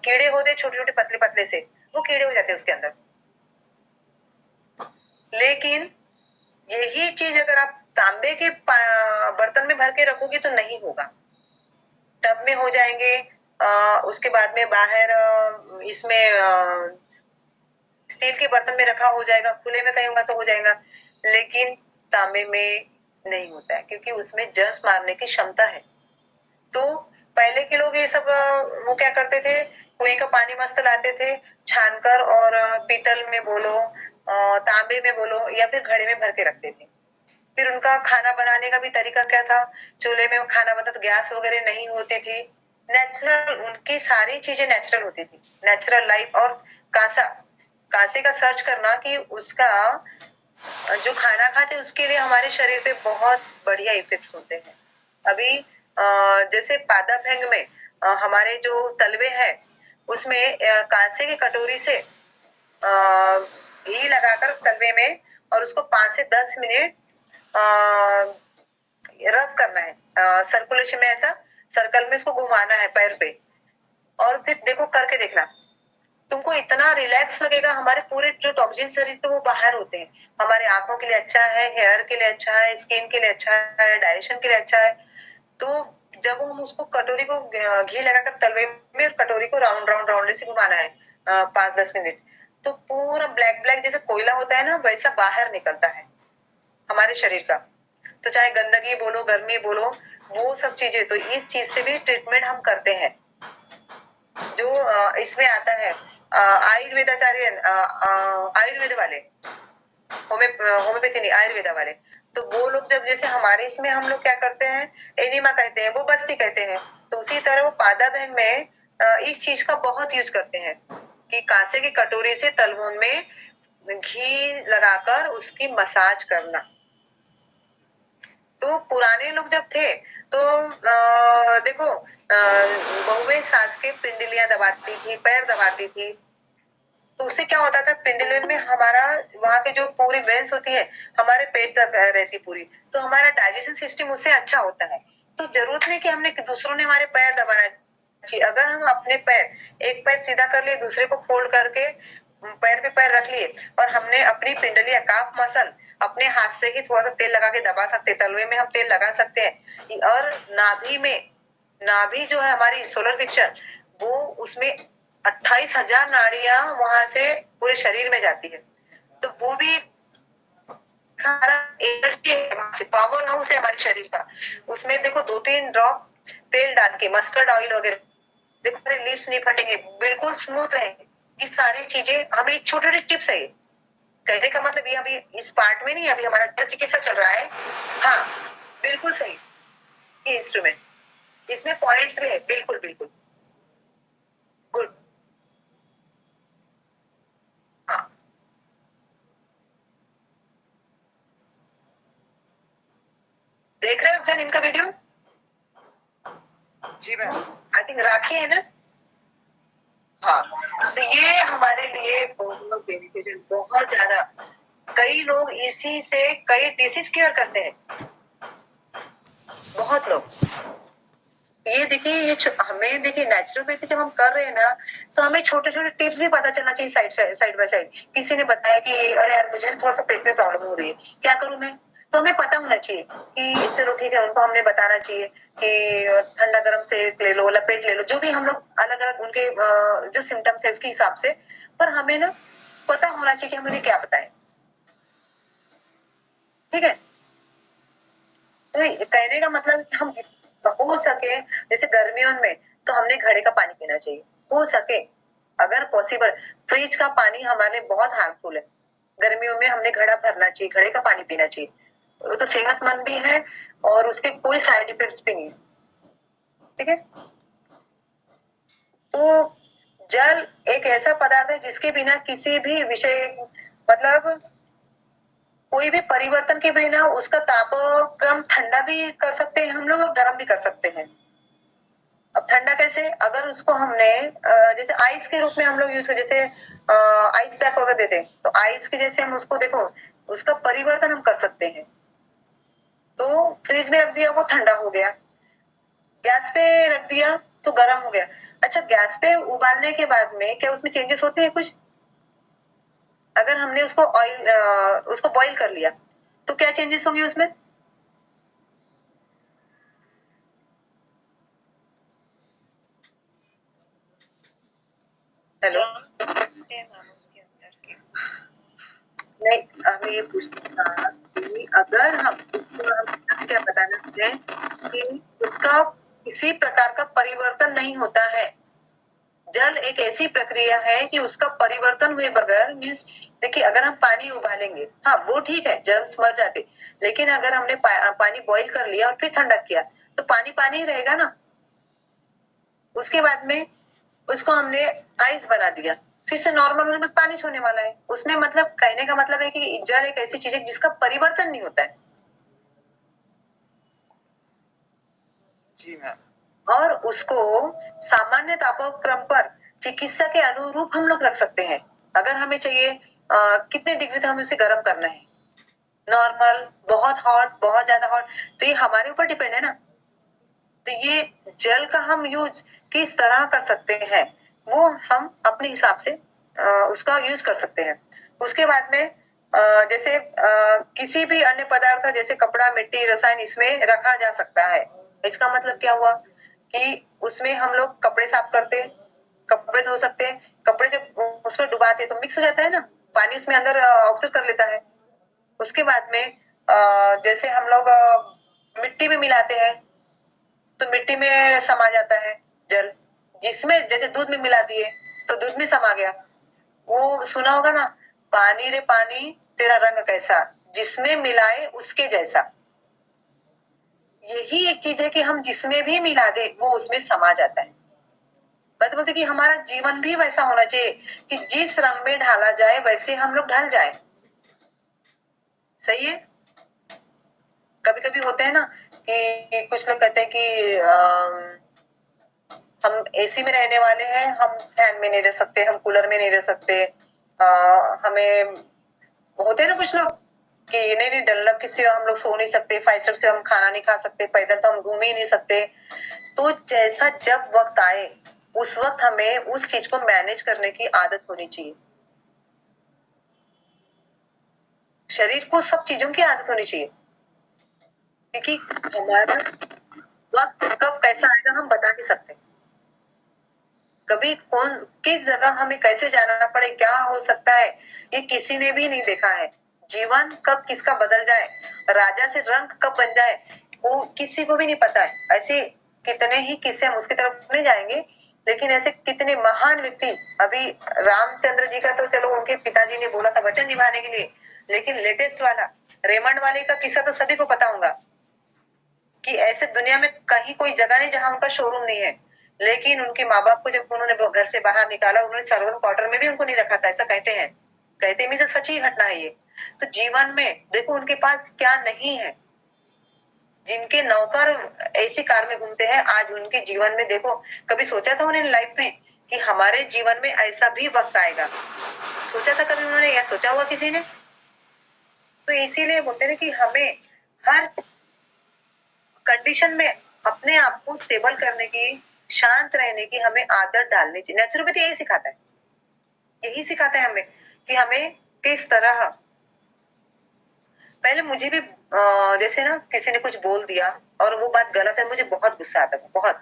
कीड़े होते छोटे छोटे पतले पतले से, वो कीड़े हो जाते हैं उसके अंदर। लेकिन यही चीज अगर आप तांबे के बर्तन में भर के रखोगे तो नहीं होगा, टब में हो जाएंगे, उसके बाद में बाहर इसमें स्टील के बर्तन में रखा हो जाएगा, खुले में कहीं होगा तो हो जाएगा, लेकिन तांबे में नहीं होता है क्योंकि उसमें जर्म्स मारने की क्षमता है। तो पहले के लोग ये सब वो क्या करते थे, कुएं का पानी मस्त लाते थे छानकर और पीतल में बोलो तांबे में बोलो या फिर घड़े में भर के रखते थे। फिर उनका खाना बनाने का भी तरीका क्या था, चूल्हे में खाना बनता, गैस वगैरह नहीं होती थी, नेचुरल, उनकी सारी चीजें नेचुरल होती थी, नेचुरल लाइफ। और कांसे का सर्च करना कि उसका जो खाना खाते उसके लिए हमारे शरीर पे बहुत बढ़िया इफेक्ट्स होते हैं। अभी जैसे पादाभंग में हमारे जो तलवे हैं उसमें कांसे की कटोरी से घी लगाकर तलवे में और उसको 5 से 10 मिनट रब करना है, सर्कुलेशन में ऐसा सर्कल में इसको घुमाना है पैर पे, और फिर देखो करके देखना, तुमको इतना रिलैक्स लगेगा। हमारे पूरे जो टॉक्सिन शरीर थे वो बाहर होते हैं, हमारे आंखों के लिए अच्छा है, हेयर के लिए अच्छा है, स्किन के लिए अच्छा है, डाइजेशन के लिए अच्छा है। तो जब हम उसको कटोरी को घी लगाकर तलवे में कटोरी को राउंड राउंड राउंड से घुमाना है 5-10 मिनट, तो पूरा ब्लैक ब्लैक जैसे कोयला होता है ना वैसा बाहर निकलता है हमारे शरीर का। तो चाहे गंदगी बोलो गर्मी बोलो वो सब चीजें, तो इस चीज से भी ट्रीटमेंट हम करते हैं। जो इसमें आता है आयुर्वेदाचार्य, आयुर्वेद वाले, होम्योपैथी नहीं आयुर्वेदा वाले, तो वो लोग जब जैसे हमारे इसमें हम लोग क्या करते हैं, एनिमा कहते हैं, वो बस्ती कहते हैं, तो उसी तरह वो पादाभंग में इस चीज का बहुत यूज करते हैं कि कांसे की कटोरी से तलवों में घी लगाकर उसकी मसाज करना। तो पुराने लोग जब थे तो देखो बहुएं सांस के पिंडलियां दबाती थी, पैर दबाती थी, तो उससे क्या होता था, पिंडलियन में हमारा वहां के जो पूरी वेंस होती है हमारे पेट तक रहती पूरी, तो हमारा डाइजेशन सिस्टम उससे अच्छा होता है। तो जरूरत नहीं कि हमने दूसरों ने हमारे पैर दबाना चाहिए, अगर हम अपने पैर एक पैर सीधा कर लिए दूसरे को फोल्ड करके पैर पे पैर रख लिए और हमने अपनी पिंडली काफ मसल अपने हाथ से ही थोड़ा सा तेल लगा के दबा सकते हैं, तलवे में हम तेल लगा सकते हैं, और नाभि में, नाभि जो है हमारी सोलर फिक्शन वो उसमें 28,000 नाड़ियां वहां से पूरे शरीर में जाती है, तो वो भी हमारा एनर्जी है, वहां से पावर हाउस है हमारे शरीर का। उसमें देखो 2-3 ड्रॉप तेल डाल के मस्टर्ड ऑयल वगैरह, देखो हमारे लिप्स नहीं फटेंगे, बिल्कुल स्मूथ रहेंगे। ये सारी चीजें हमें छोटे छोटे टिप्स है। कहने का मतलब ये अभी इस पार्ट में नहीं, अभी हमारा कैसा चल रहा है। हाँ बिल्कुल सही, ये इंस्ट्रूमेंट इसमें पॉइंट्स भी है, बिल्कुल बिल्कुल गुड। हाँ देख रहे हो सर इनका वीडियो? जी मैम। आई थिंक राखी है ना? हाँ, तो ये हमारे लिए बहुत बेनिफिशियल, बहुत ज्यादा। कई लोग इसी से कई डिसीज क्योर करते हैं, बहुत लोग। ये देखिए ये हमें देखिए नेचुरोपैथी जब हम कर रहे हैं ना तो हमें छोटे छोटे टिप्स भी पता चलना चाहिए साइड बाय साइड। किसी ने बताया कि अरे यार मुझे थोड़ा सा पेट में प्रॉब्लम हो रही है, क्या करूं मैं, तो हमें पता होना चाहिए कि चलो ठीक है, उनको हमने बताना चाहिए कि ठंडा गर्म सेक ले लो, लपेट ले लो, जो भी हम लोग अलग अलग उनके जो सिम्टम्स है उसके हिसाब से, पर हमें ना पता होना चाहिए कि हम उन्हें क्या बताएं। ठीक है, तो कहने का मतलब हम हो सके जैसे गर्मियों में तो हमने घड़े का पानी पीना चाहिए, हो सके अगर पॉसिबल। फ्रिज का पानी हमारे लिए बहुत हार्मफुल है, गर्मियों में हमने घड़ा भरना चाहिए, घड़े का पानी पीना चाहिए, वो तो सेहतमंद भी है और उसके कोई साइड इफेक्ट्स भी नहीं है। ठीक है, तो जल एक ऐसा पदार्थ है जिसके बिना किसी भी विषय मतलब कोई भी परिवर्तन के बिना उसका तापक्रम ठंडा भी कर सकते हैं हम लोग और गर्म भी कर सकते हैं। अब ठंडा कैसे, अगर उसको हमने जैसे आइस के रूप में हम लोग यूज कर, जैसे आइस पैक वगैरह देते हैं, तो आइस के जैसे हम उसको देखो उसका परिवर्तन हम कर सकते हैं। तो फ्रिज में रख दिया वो ठंडा हो गया, गैस पे रख दिया तो गर्म हो गया। अच्छा, गैस पे उबालने के बाद में क्या उसमें चेंजेस होते हैं कुछ? अगर हमने उसको उसको बॉईल कर लिया तो क्या चेंजेस होंगे उसमें? हेलो, नहीं, हमें ये पूछना था कि अगर हम इसको हम क्या बताना है कि उसका किसी प्रकार का परिवर्तन नहीं होता है। जल एक ऐसी प्रक्रिया है कि उसका परिवर्तन हुए बगैर, मीन्स देखिए अगर हम पानी उबालेंगे, हाँ वो ठीक है, जर्म्स मर जाते, लेकिन अगर हमने पानी बॉईल कर लिया और फिर ठंडा किया तो पानी पानी ही रहेगा ना। उसके बाद में उसको हमने आइस बना दिया, फिर से नॉर्मल होने में पानी छोड़ने वाला है। उसमें मतलब कहने का मतलब है कि जल एक ऐसी चीज है जिसका परिवर्तन नहीं होता है। जी मैम। और उसको सामान्य तापक्रम पर चिकित्सा के अनुरूप हम लोग रख सकते हैं। अगर हमें चाहिए कितने डिग्री तक हमें उसे गर्म करना है, नॉर्मल, बहुत हॉट, बहुत ज्यादा हॉट, तो ये हमारे ऊपर डिपेंड है ना। तो ये जल का हम यूज किस तरह कर सकते हैं वो हम अपने हिसाब से उसका यूज कर सकते हैं। उसके बाद में जैसे किसी भी अन्य पदार्थ जैसे कपड़ा, मिट्टी, रसायन इसमें रखा जा सकता है। इसका मतलब क्या हुआ कि उसमें हम लोग कपड़े साफ करते, कपड़े धो सकते हैं, कपड़े जब उसमें डुबाते तो मिक्स हो जाता है ना, पानी उसमें अंदर ऑब्जर्व कर लेता है। उसके बाद में जैसे हम लोग मिट्टी में मिलाते हैं तो मिट्टी में समा जाता है जल, जिसमें जैसे दूध में मिला दिए तो दूध में समा गया। वो सुना होगा ना, पानी रे पानी तेरा रंग कैसा, जिसमें मिलाए उसके जैसा। यही एक चीज है कि हम जिसमें भी मिला दे वो उसमें समा जाता है। मैं तो बोलती कि हमारा जीवन भी वैसा होना चाहिए कि जिस रंग में ढाला जाए वैसे हम लोग ढल जाए। सही है। कभी कभी होते हैं ना कि कुछ लोग कहते हैं कि हम एसी में रहने वाले हैं, हम फैन में नहीं रह सकते, हम कूलर में नहीं रह सकते, हमें होते हैं ना कुछ लोग कि नहीं नहीं डल्लब के सिवा हम लोग सो नहीं सकते, 5 स्टार से हम खाना नहीं खा सकते, पैदल तो हम घूम ही नहीं सकते। तो जैसा जब वक्त आए उस वक्त हमें उस चीज को मैनेज करने की आदत होनी चाहिए। शरीर को सब चीजों की आदत होनी चाहिए, क्योंकि हमारा वक्त कब कैसा आएगा हम बता नहीं सकते। कभी कौन किस जगह हमें कैसे जाना पड़े, क्या हो सकता है, ये किसी ने भी नहीं देखा है। जीवन कब किसका बदल जाए, राजा से रंक कब बन जाए, वो किसी को भी नहीं पता है। ऐसे कितने ही किस्से, हम उसकी तरफ नहीं जाएंगे, लेकिन ऐसे कितने महान व्यक्ति, अभी रामचंद्र जी का तो चलो उनके पिताजी ने बोला था वचन निभाने के लिए, लेकिन लेटेस्ट वाला रेमंड वाले का किस्सा तो सभी को पता होगा कि ऐसे दुनिया में कहीं कोई जगह नहीं जहां उनका शोरूम नहीं है, लेकिन उनके माँ बाप को जब उन्होंने घर से बाहर निकाला, उन्होंने सर्वेंट क्वार्टर में भी उनको नहीं रखा था, ऐसा कहते हैं। कहते मीन सच्ची घटना है ये। तो जीवन में देखो उनके पास क्या नहीं है, जिनके नौकर ऐसी कार में घूमते हैं, आज उनके जीवन में देखो, कभी सोचा था उन्होंने लाइफ में कि हमारे जीवन में ऐसा भी वक्त आएगा? सोचा था कभी उन्होंने, या सोचा हुआ किसी ने? तो इसीलिए बोलते हैं कि हमें हर कंडीशन में अपने आप को स्टेबल करने की, शांत रहने की हमें आदत डालनी चाहिए। नेचुरोपैथी यही सिखाता है, यही सिखाता है हमें कि हमें किस तरह, पहले मुझे भी जैसे ना किसी ने कुछ बोल दिया और वो बात गलत है, मुझे बहुत गुस्सा आता था, बहुत,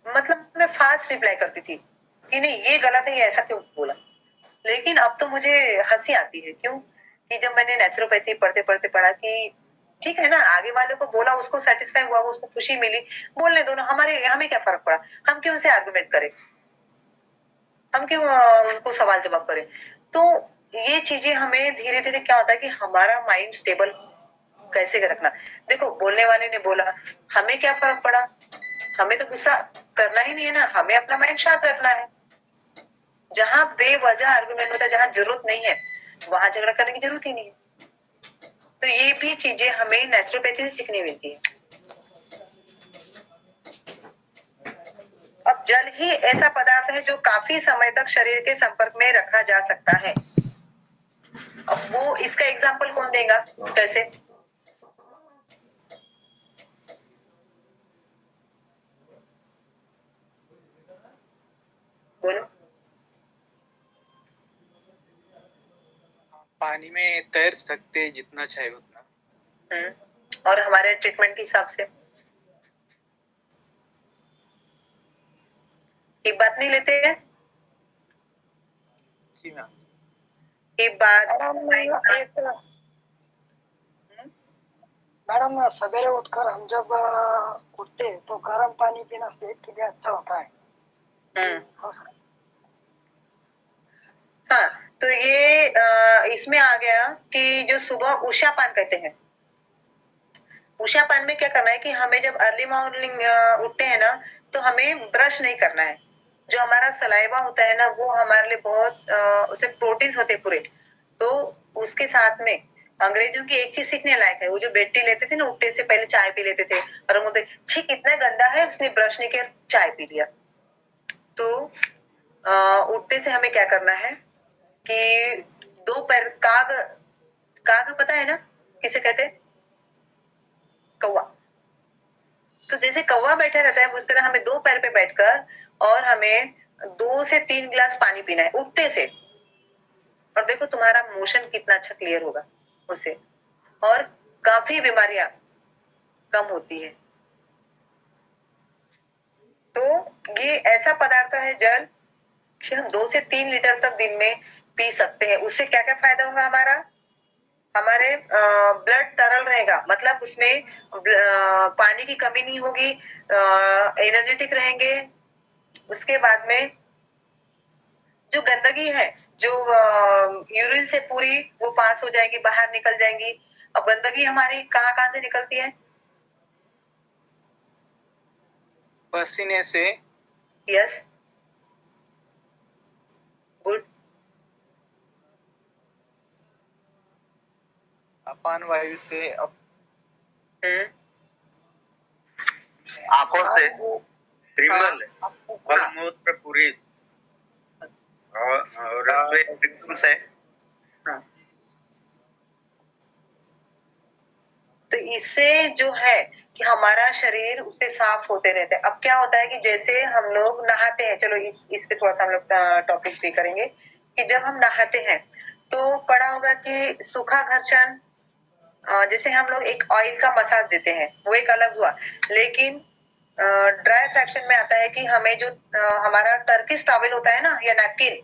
मतलब मैं फास्ट रिप्लाई करती थी कि नहीं ये गलत है, ये ऐसा क्यों बोला। लेकिन अब तो मुझे हंसी आती है, क्यों कि जब मैंने नेचुरोपैथी पढ़ते पढ़ते पढ़ा कि ठीक है ना, आगे वाले को बोला, उसको सेटिस्फाई हुआ, उसको खुशी मिली, बोलने दो ना, हमारे हमें क्या फर्क पड़ा, हम क्यों उनसे आर्गुमेंट करें, हम क्यों उनको सवाल जवाब करें। तो ये चीजें हमें धीरे धीरे क्या होता है कि हमारा माइंड स्टेबल कैसे रखना। देखो बोलने वाले ने बोला, हमें क्या फर्क पड़ा, हमें तो गुस्सा करना ही नहीं है ना, हमें अपना माइंड शांत रखना है। जहां बेवजह आर्गुमेंट होता है, जहां जरूरत नहीं है, वहां झगड़ा करने की जरूरत ही नहीं है। तो ये भी चीजें हमें नेचुरोपैथी से सीखनी मिलती है। जल ही ऐसा पदार्थ है जो काफी समय तक शरीर के संपर्क में रखा जा सकता है। अब वो इसका एग्जाम्पल कौन देगा? कैसे? बोलो। पानी में तैर सकते हैं जितना चाहे उतना। और हमारे ट्रीटमेंट के हिसाब से एक बात नहीं लेते हैं? जी मैम। एक बात मैडम, सवेरे उठकर हम जब उठते हैं तो गर्म पानी पीना सेहत के लिए अच्छा होता है। हाँ, तो ये इसमें आ गया कि जो सुबह उषा पान कहते हैं। उषा पान में क्या करना है कि हमें जब अर्ली मॉर्निंग उठते हैं ना, तो हमें ब्रश नहीं करना है। जो हमारा सलाइवा होता है ना, वो हमारे लिए बहुत उसमें प्रोटीन्स होते हैं पूरे। तो उसके साथ में अंग्रेजों की एक चीज सीखने लायक है। वो जो बेड टी लेते थे ना, उठने से पहले चाय पी लेते थे और हम बोलते छी कितना गंदा है, उसने ब्रश नहीं किया चाय पी लिया। तो उठने से हमें क्या करना है कि दो पैर काग पता है ना किसे कहते हैं? कौवा। तो जैसे कौवा बैठा रहता है उस तरह हमें दो पैर पे बैठकर और हमें 2 से 3 गिलास पानी पीना है उठते से। और देखो तुम्हारा मोशन कितना अच्छा क्लियर होगा उससे, और काफी बीमारियां कम होती है। तो ये ऐसा पदार्थ है जल कि हम 2 से 3 लीटर तक दिन में पी सकते हैं। उससे क्या क्या फायदा होगा हमारा? हमारे ब्लड तरल रहेगा, मतलब उसमें पानी की कमी नहीं होगी, एनर्जेटिक रहेंगे। उसके बाद में जो गंदगी है, जो यूरिन से पूरी वो पास हो जाएगी, बाहर निकल जाएंगी। अब गंदगी हमारी कहाँ कहाँ से निकलती है? पसीने से। Yes, good. अपान वायु से। आंखों से, रिमल, मलमूत्र पुरुष और एकदम से। तो इससे जो है कि हमारा शरीर उससे साफ होते रहते हैं। अब क्या होता है कि जैसे हम लोग नहाते हैं, चलो इस पे थोड़ा सा हम लोग टॉपिक पे करेंगे कि जब हम नहाते हैं तो पढ़ा होगा कि सूखा घर्षण, जैसे हम लोग एक ऑयल का मसाज देते हैं वो एक अलग हुआ, लेकिन ड्राई फ्रैक्शन में आता है कि हमें जो हमारा टर्किश टॉवल होता है ना या नैपकिन,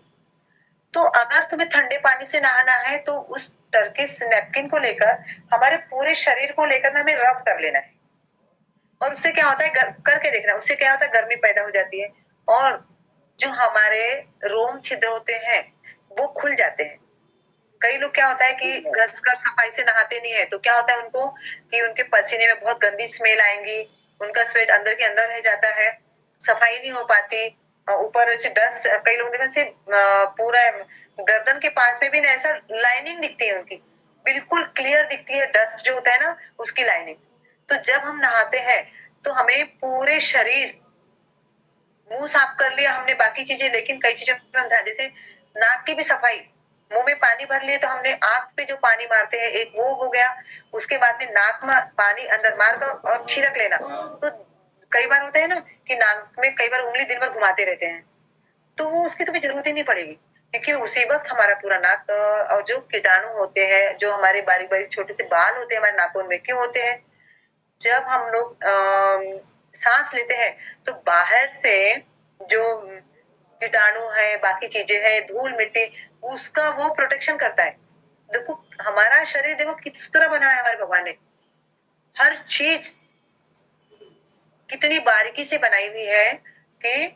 तो अगर तुम्हें ठंडे पानी से नहाना है तो उस टर्किश नैपकिन को लेकर हमारे पूरे शरीर को लेकर हमें रब कर लेना है। और उससे क्या होता है, करके देखना, उससे क्या होता है गर्मी पैदा हो जाती है और जो हमारे रोम छिद्र होते हैं वो खुल जाते हैं। कई लोग क्या होता है कि घसकर सफाई से नहाते नहीं है, तो क्या होता है उनको कि उनके पसीने में बहुत गंदी स्मेल आएंगी, उनका स्वेट अंदर के अंदर रह जाता है, सफाई नहीं हो पाती, ऊपर से डस्ट। कई लोग देखा से पूरा गर्दन के पास में भी ना ऐसा लाइनिंग दिखती है उनकी, बिल्कुल क्लियर दिखती है, डस्ट जो होता है ना उसकी लाइनिंग। तो जब हम नहाते हैं तो हमें पूरे शरीर, मुंह साफ कर लिया हमने बाकी चीजें, लेकिन कई चीजों में हम ध्यान, जैसे नाक की भी सफाई, मुंह में पानी भर लिए तो हमने आंख पे जो पानी मारते हैं एक वो हो गया, उसके बाद में नाक में पानी अंदर मार कर और छिड़क लेना। तो कई बार होता है ना कि नाक में कई बार उंगली दिन भर घुमाते रहते हैं, तो वो उसकी तो भी जरूरत ही नहीं पड़ेगी, क्योंकि उसी वक्त हमारा पूरा नाक और जो कीटाणु होते हैं, जो हमारे बारीक बारीक छोटे से बाल होते हैं हमारे नाखून में, क्यों होते हैं? जब हम लोग सांस लेते हैं तो बाहर से जो कीटाणु है, बाकी चीजें हैं, धूल मिट्टी, उसका वो प्रोटेक्शन करता है। देखो हमारा शरीर देखो किस तरह बना है हमारे भगवान ने, हर चीज कितनी बारीकी से बनाई हुई है कि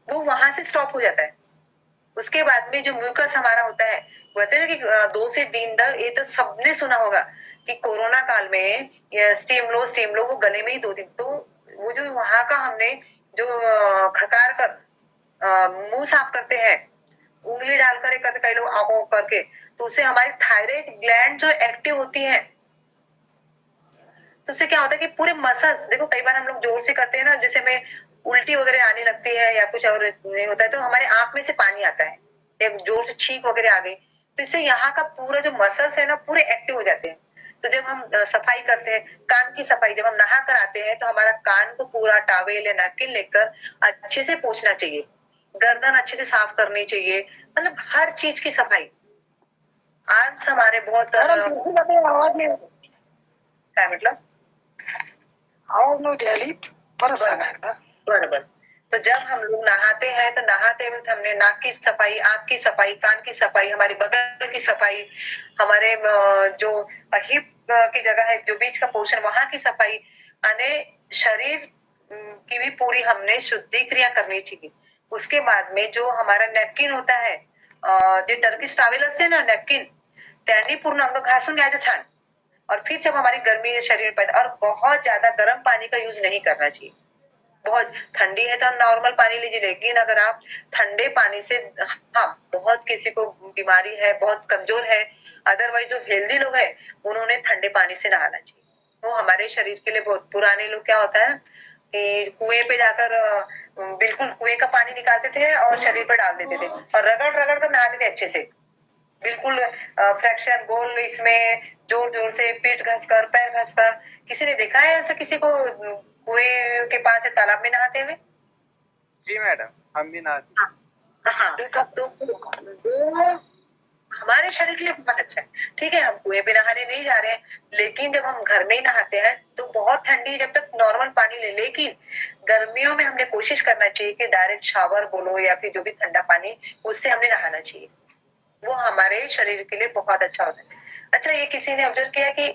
वो वहां से स्टॉप हो जाता है। उसके बाद में जो म्यूकस हमारा होता है, कहते हैं ना कि 2 से 3 दिन, ये तो सबने सुना होगा कि कोरोना काल में स्टीम लो, वो गले में ही 2 दिन, तो वो जो वहां का हमने जो खकार कर मुंह साफ करते हैं, उंगली डालकर करते कई लोग आंखों करके, तो उससे हमारी थायराइड ग्लैंड जो एक्टिव होती है, तो उससे क्या होता है कि पूरे मसल्स, देखो कई बार हम लोग जोर से करते हैं ना, जैसे में उल्टी वगैरह आने लगती है या कुछ और नहीं होता है तो हमारे आंख में से पानी आता है या जोर से छींक वगैरह आ गई तो इससे यहाँ का पूरा जो मसल्स है ना पूरे एक्टिव हो जाते हैं। तो जब हम सफाई करते हैं कान की सफाई जब हम नहा कर आते हैं तो हमारा कान को पूरा टॉवेल या नैपकिन लेकर अच्छे से पोंछना चाहिए, गर्दन अच्छे से साफ करनी चाहिए, मतलब हर चीज की सफाई। आर्म्स हमारे बहुत आवाज नाही क्या मतलब आवाज नव्हती आली परत सांगा एकदा. बरोबर। तो जब हम लोग नहाते हैं तो नहाते वक्त हमने नाक की सफाई, आंख की सफाई, कान की सफाई, हमारी बगल की सफाई, हमारे जो हिप की जगह है जो बीच का पोर्शन वहां की सफाई, यानी शरीर की भी पूरी हमने शुद्धि क्रिया करनी चाहिए। उसके बाद में जो हमारा नॅपकिन होता है जे टर्किश टॉवेल असते ना नॅपकिन त्यांनी पूर्ण अंग घासून घ्यायचं छान और फिर जब हमारी गर्मी शरीर पर और बहुत ज्यादा गर्म पानी का यूज नहीं करना चाहिए। बहुत ठंडी है तो हम नॉर्मल पानी लीजिए लेकिन अगर आप ठंडे पानी से हाँ बहुत किसी को बीमारी है बहुत कमजोर है अदरवाइज जो हेल्दी लोग है उन्होंने ठंडे पानी से नहाना चाहिए। वो हमारे शरीर के लिए बहुत पुराने लोग क्या होता है कि कुएं पे जाकर बिल्कुल कुएं का पानी निकालते थे और शरीर पर डाल देते थे और रगड़ रगड़ कर नहाते थे अच्छे से बिल्कुल फ्रैक्शन गोल इसमें जोर जोर से पीठ घसकर पैर घसकर। किसी ने देखा है ऐसा किसी को कुएं के पास से तालाब में नहाते हुए? जी मैडम हम भी नहाते हैं। हाँ तो वो हमारे शरीर के लिए बहुत अच्छा है। ठीक है हम कुएं पे नहाने नहीं जा रहे हैं लेकिन जब हम घर में ही नहाते हैं तो बहुत ठंडी जब तक नॉर्मल पानी ले लेकिन गर्मियों में हमने कोशिश करना चाहिए कि डायरेक्ट शावर बोलो या फिर जो भी ठंडा पानी उससे हमने नहाना चाहिए। वो हमारे शरीर के लिए बहुत अच्छा होता है। अच्छा ये किसी ने ऑब्जर्व किया कि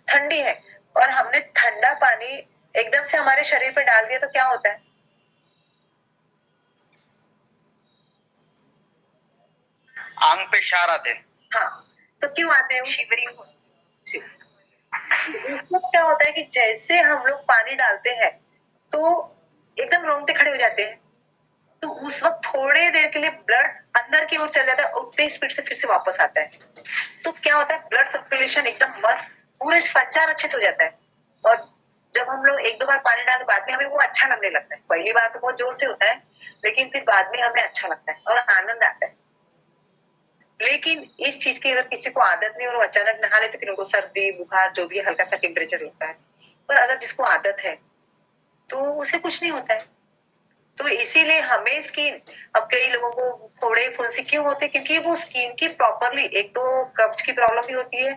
ठंडी है और हमने ठंडा पानी एकदम से हमारे शरीर पे डाल दिया तो क्या होता है? आंग पे क्षार आते हैं। हाँ तो क्यों आते हैं? शिवरिंग उस वक्त क्या होता है कि जैसे हम लोग पानी डालते हैं तो एकदम रोंगटे खड़े हो जाते हैं तो उस वक्त थोड़े देर के लिए ब्लड अंदर की ओर चल जाता है उतनी स्पीड से फिर से वापस आता है तो क्या होता है ब्लड सर्कुलेशन एकदम मस्त पूरे संचार अच्छे से हो जाता है और जब हम लोग एक दो बार पानी डालते बाद में हमें वो अच्छा लगने लगता है। पहली बार तो बहुत जोर से होता है लेकिन फिर बाद में हमें अच्छा लगता है और आनंद आता है। लेकिन इस चीज की अगर किसी को आदत नहीं और वो अचानक नहा ले तो फिर उनको सर्दी बुखार जो भी हल्का सा टेम्परेचर लगता है पर अगर जिसको आदत है तो उसे कुछ नहीं होता है। तो इसीलिए हमें स्किन अब कई लोगों को फोड़े फुंसी क्यों होते हैं क्योंकि वो स्किन की प्रॉपरली एक तो कब्ज की प्रॉब्लम भी होती है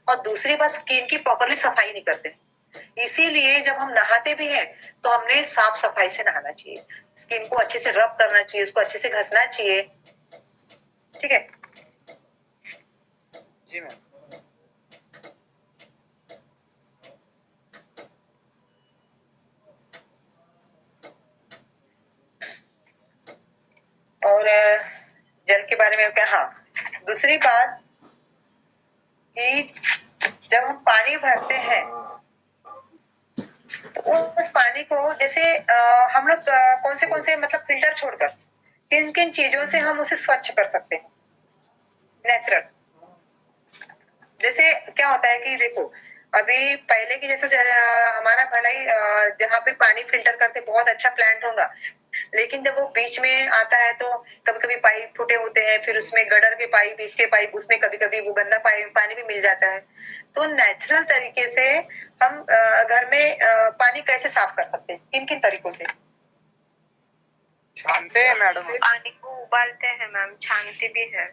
और दूसरी बात स्किन की प्रॉपरली सफाई नहीं करते। इसीलिए जब हम नहाते भी हैं तो हमने साफ सफाई से नहाना चाहिए, स्किन को अच्छे से रब करना चाहिए, उसको अच्छे से घसना चाहिए। ठीक है जी मैम। और जल के बारे में क्या हाँ दूसरी बात कि जब हम पानी भरते हैं तो उस पानी को जैसे हम लोग कौन से मतलब फिल्टर छोड़कर किन किन चीजों से हम उसे स्वच्छ कर सकते हैं नेचुरल। जैसे क्या होता है कि देखो अभी पहले की जैसे हमारा भला ही जहाँ पे पानी फिल्टर करते बहुत अच्छा प्लांट होगा लेकिन जब वो बीच में आता है तो कभी कभी पाइप फूटे होते हैं फिर उसमें गडर के पाइप बीच के पाइप उसमें कभी कभी वो गंदा पानी भी मिल जाता है। तो नेचुरल तरीके से हम घर में पानी कैसे साफ कर सकते हैं किन किन तरीकों से? छानते हैं मैडम। पानी को उबालते हैं मैम, छानते भी है।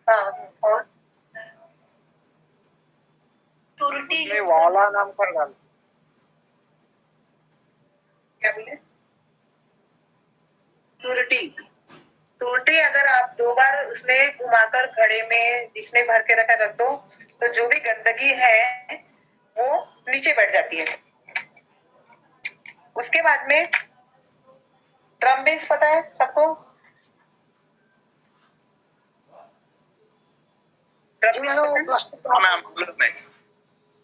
हाँ और तुरटी उसमें वाला नाम का डाल। क्या बोले? तुरटी अगर आप 2 बार उसमें घुमाकर घड़े में जिसमें भर के रख दो तो जो भी गंदगी है वो नीचे बैठ जाती है। उसके बाद में ड्रम बेस पता है सबको? ड्रम बेस पता है? मैम मतलब नहीं।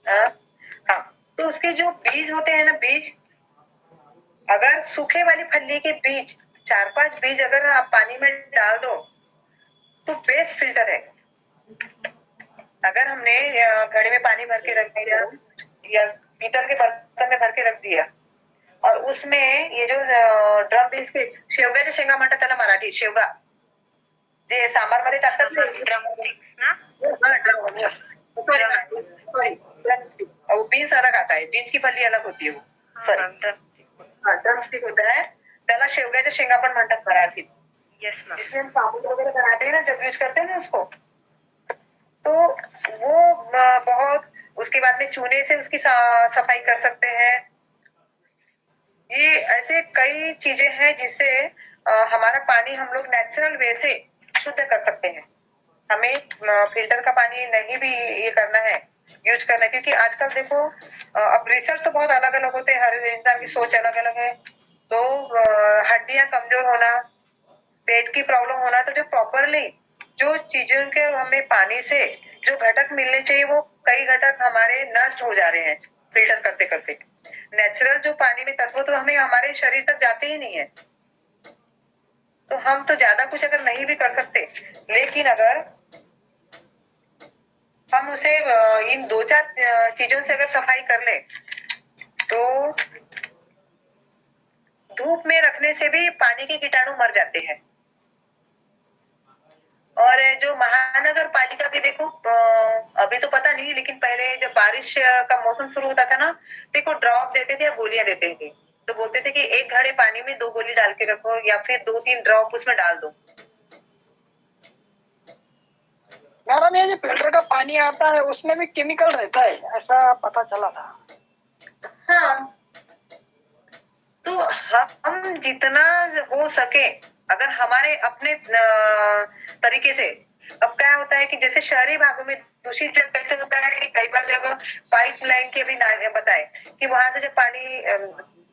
हाँ तो उसके जो बीज होते हैं ना बीज अगर सूखे वाली फली के बीज 4-5 बीज अगर आप पानी में डाल दो तो बेस्ट फिल्टर है। अगर हमने घड़े में पानी भर के रख दिया या पीतल के बर्तन में भर के रख दिया और उसमें ये जो ड्रम बीन्स के शेवग्याच्या शेंगा म्हणतात त्याला मराठी शेवगा जे सांबार मध्ये टाकतात सॉरी ड्रमस्टिक और बीन्स अलग आता है बीन्स की फली अलग होती है वो सॉरी ड्रमस्टिक होता है त्याला शेवग्याच्या शेंगा पण म्हणतात मराठीत जिसमें हम साबुत वगैरह बनाते हैं ना जब यूज करते हैं ना उसको तो वो बहुत उसके बाद में चूने से उसकी सफाई कर सकते हैं। ये ऐसे कई चीजें हैं जिससे हमारा पानी हम लोग नेचुरल वे से शुद्ध कर सकते हैं। हमें फिल्टर का पानी नहीं भी ये करना है यूज करना है क्योंकि आजकल देखो अब रिसर्च तो बहुत अलग अलग होते हैं हर इंसान की सोच अलग अलग है तो हड्डियां कमजोर होना पेट की प्रॉब्लम होना तो जो प्रॉपरली जो चीजों के हमें पानी से जो घटक मिलने चाहिए वो कई घटक हमारे नष्ट हो जा रहे हैं फिल्टर करते करते। नेचुरल जो पानी में तत्व तो हमें हमारे शरीर तक जाते ही नहीं है तो हम तो ज्यादा कुछ अगर नहीं भी कर सकते लेकिन अगर हम उसे इन 2-4 चीजों से अगर सफाई कर ले तो धूप में रखने से भी पानी के कीटाणु मर जाते हैं। और जो महानगर पालिका के देखो अभी तो पता नहीं लेकिन पहले जब बारिश का मौसम शुरू होता था ना देखो ड्रॉप देते थे या गोलियां देते थे तो बोलते थे कि 1 घड़े पानी में 2 गोली डाल के रखो या फिर 2-3 ड्रॉप उसमें डाल दो। मैडम ये जो फिल्टर का पानी आता है उसमें भी केमिकल रहता है ऐसा पता चला था। हाँ तो हम जितना हो सके अगर हमारे अपने तरीके से अब क्या होता है कि जैसे शहरी भागों में दूषित जल कैसे होता है कि कई बार जब पाइपलाइन के भी बताए कि वहां से जब पानी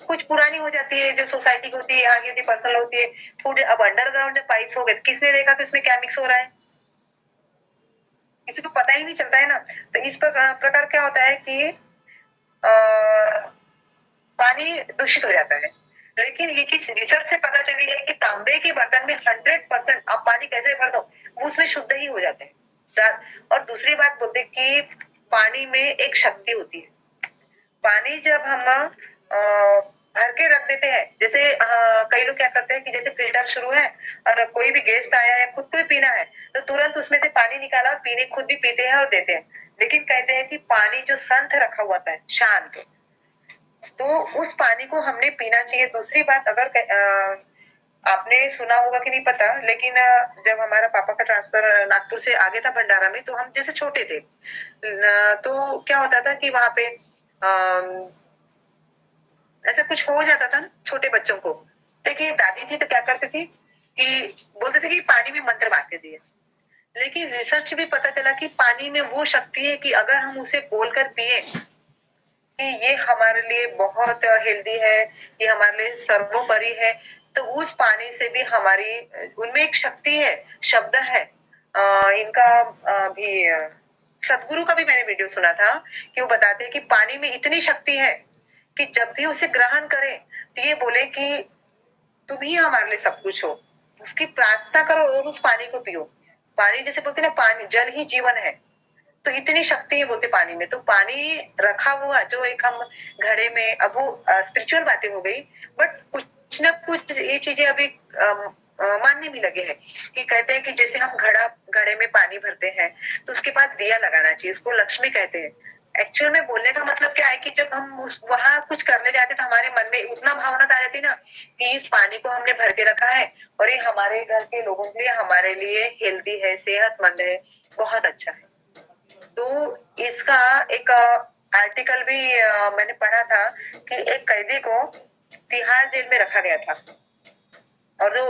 कुछ पुरानी हो जाती है जो सोसाइटी की होती है यहाँ की होती पर्सनल होती है फूड अब अंडरग्राउंड जब पाइप हो गए किसने देखा कि उसमें क्या मिक्स हो रहा है किसी को पता ही नहीं चलता है ना। तो इस प्रकार क्या होता है कि पानी दूषित हो जाता है लेकिन ये चीज रिसर्च से पता चली है कि तांबे के बर्तन में 100% आप पानी कैसे भर दो वो उसमें शुद्ध ही हो जाते हैं। और दूसरी बात बोलते कि पानी में एक शक्ति होती है पानी जब हम भर के रख देते हैं जैसे कई लोग क्या करते हैं कि जैसे फिल्टर शुरू है और कोई भी गेस्ट आया या खुद को भी पीना है तो तुरंत उसमें से पानी निकाला और पीने खुद भी पीते हैं और देते हैं लेकिन कहते हैं कि पानी जो संत रखा हुआ था शांत तो उस पानी को हमने पीना चाहिए। दूसरी बात अगर आपने सुना होगा कि नहीं पता लेकिन जब हमारा पापा का ट्रांसफर नागपुर से आगे था भंडारा में तो हम जैसे छोटे थे तो क्या होता था कि वहां पे ऐसा कुछ हो जाता था ना छोटे बच्चों को देखिए दादी थी तो क्या करती थी कि बोलते थे कि पानी में मंत्र मार के दिए लेकिन रिसर्च भी पता चला कि पानी में वो शक्ति है कि अगर हम उसे बोलकर पिए कि ये हमारे लिए बहुत हेल्दी है ये हमारे लिए सर्वोपरि है तो उस पानी से भी हमारी उनमें एक शक्ति है शब्द है इनका भी सदगुरु का भी मैंने वीडियो सुना था कि वो बताते हैं कि पानी में इतनी शक्ति है कि जब भी उसे ग्रहण करें तो ये बोले कि तुम ही हमारे लिए सब कुछ हो उसकी प्रार्थना करो और उस पानी को पियो। पानी जैसे बोलते ना पानी जल ही जीवन है तो इतनी शक्ति है बोलते पानी में तो पानी रखा हुआ जो एक हम घड़े में अब वो स्पिरिचुअल बातें हो गई बट कुछ ना कुछ ये चीजें अभी मानने भी लगे हैं कि कहते हैं कि जैसे हम घड़े में पानी भरते हैं तो उसके बाद दिया लगाना चाहिए उसको लक्ष्मी कहते हैं। एक्चुअल में बोलने का मतलब क्या है कि जब हम वहां कुछ करने जाते तो हमारे मन में उतना भावना आ जाती ना कि इस पानी को हमने भर के रखा है और ये हमारे घर के लोगों के लिए हमारे लिए हेल्दी है सेहतमंद है बहुत अच्छा है। तो इसका एक आर्टिकल भी मैंने पढ़ा था कि एक कैदी को तिहाड़ जेल में रखा गया था और जो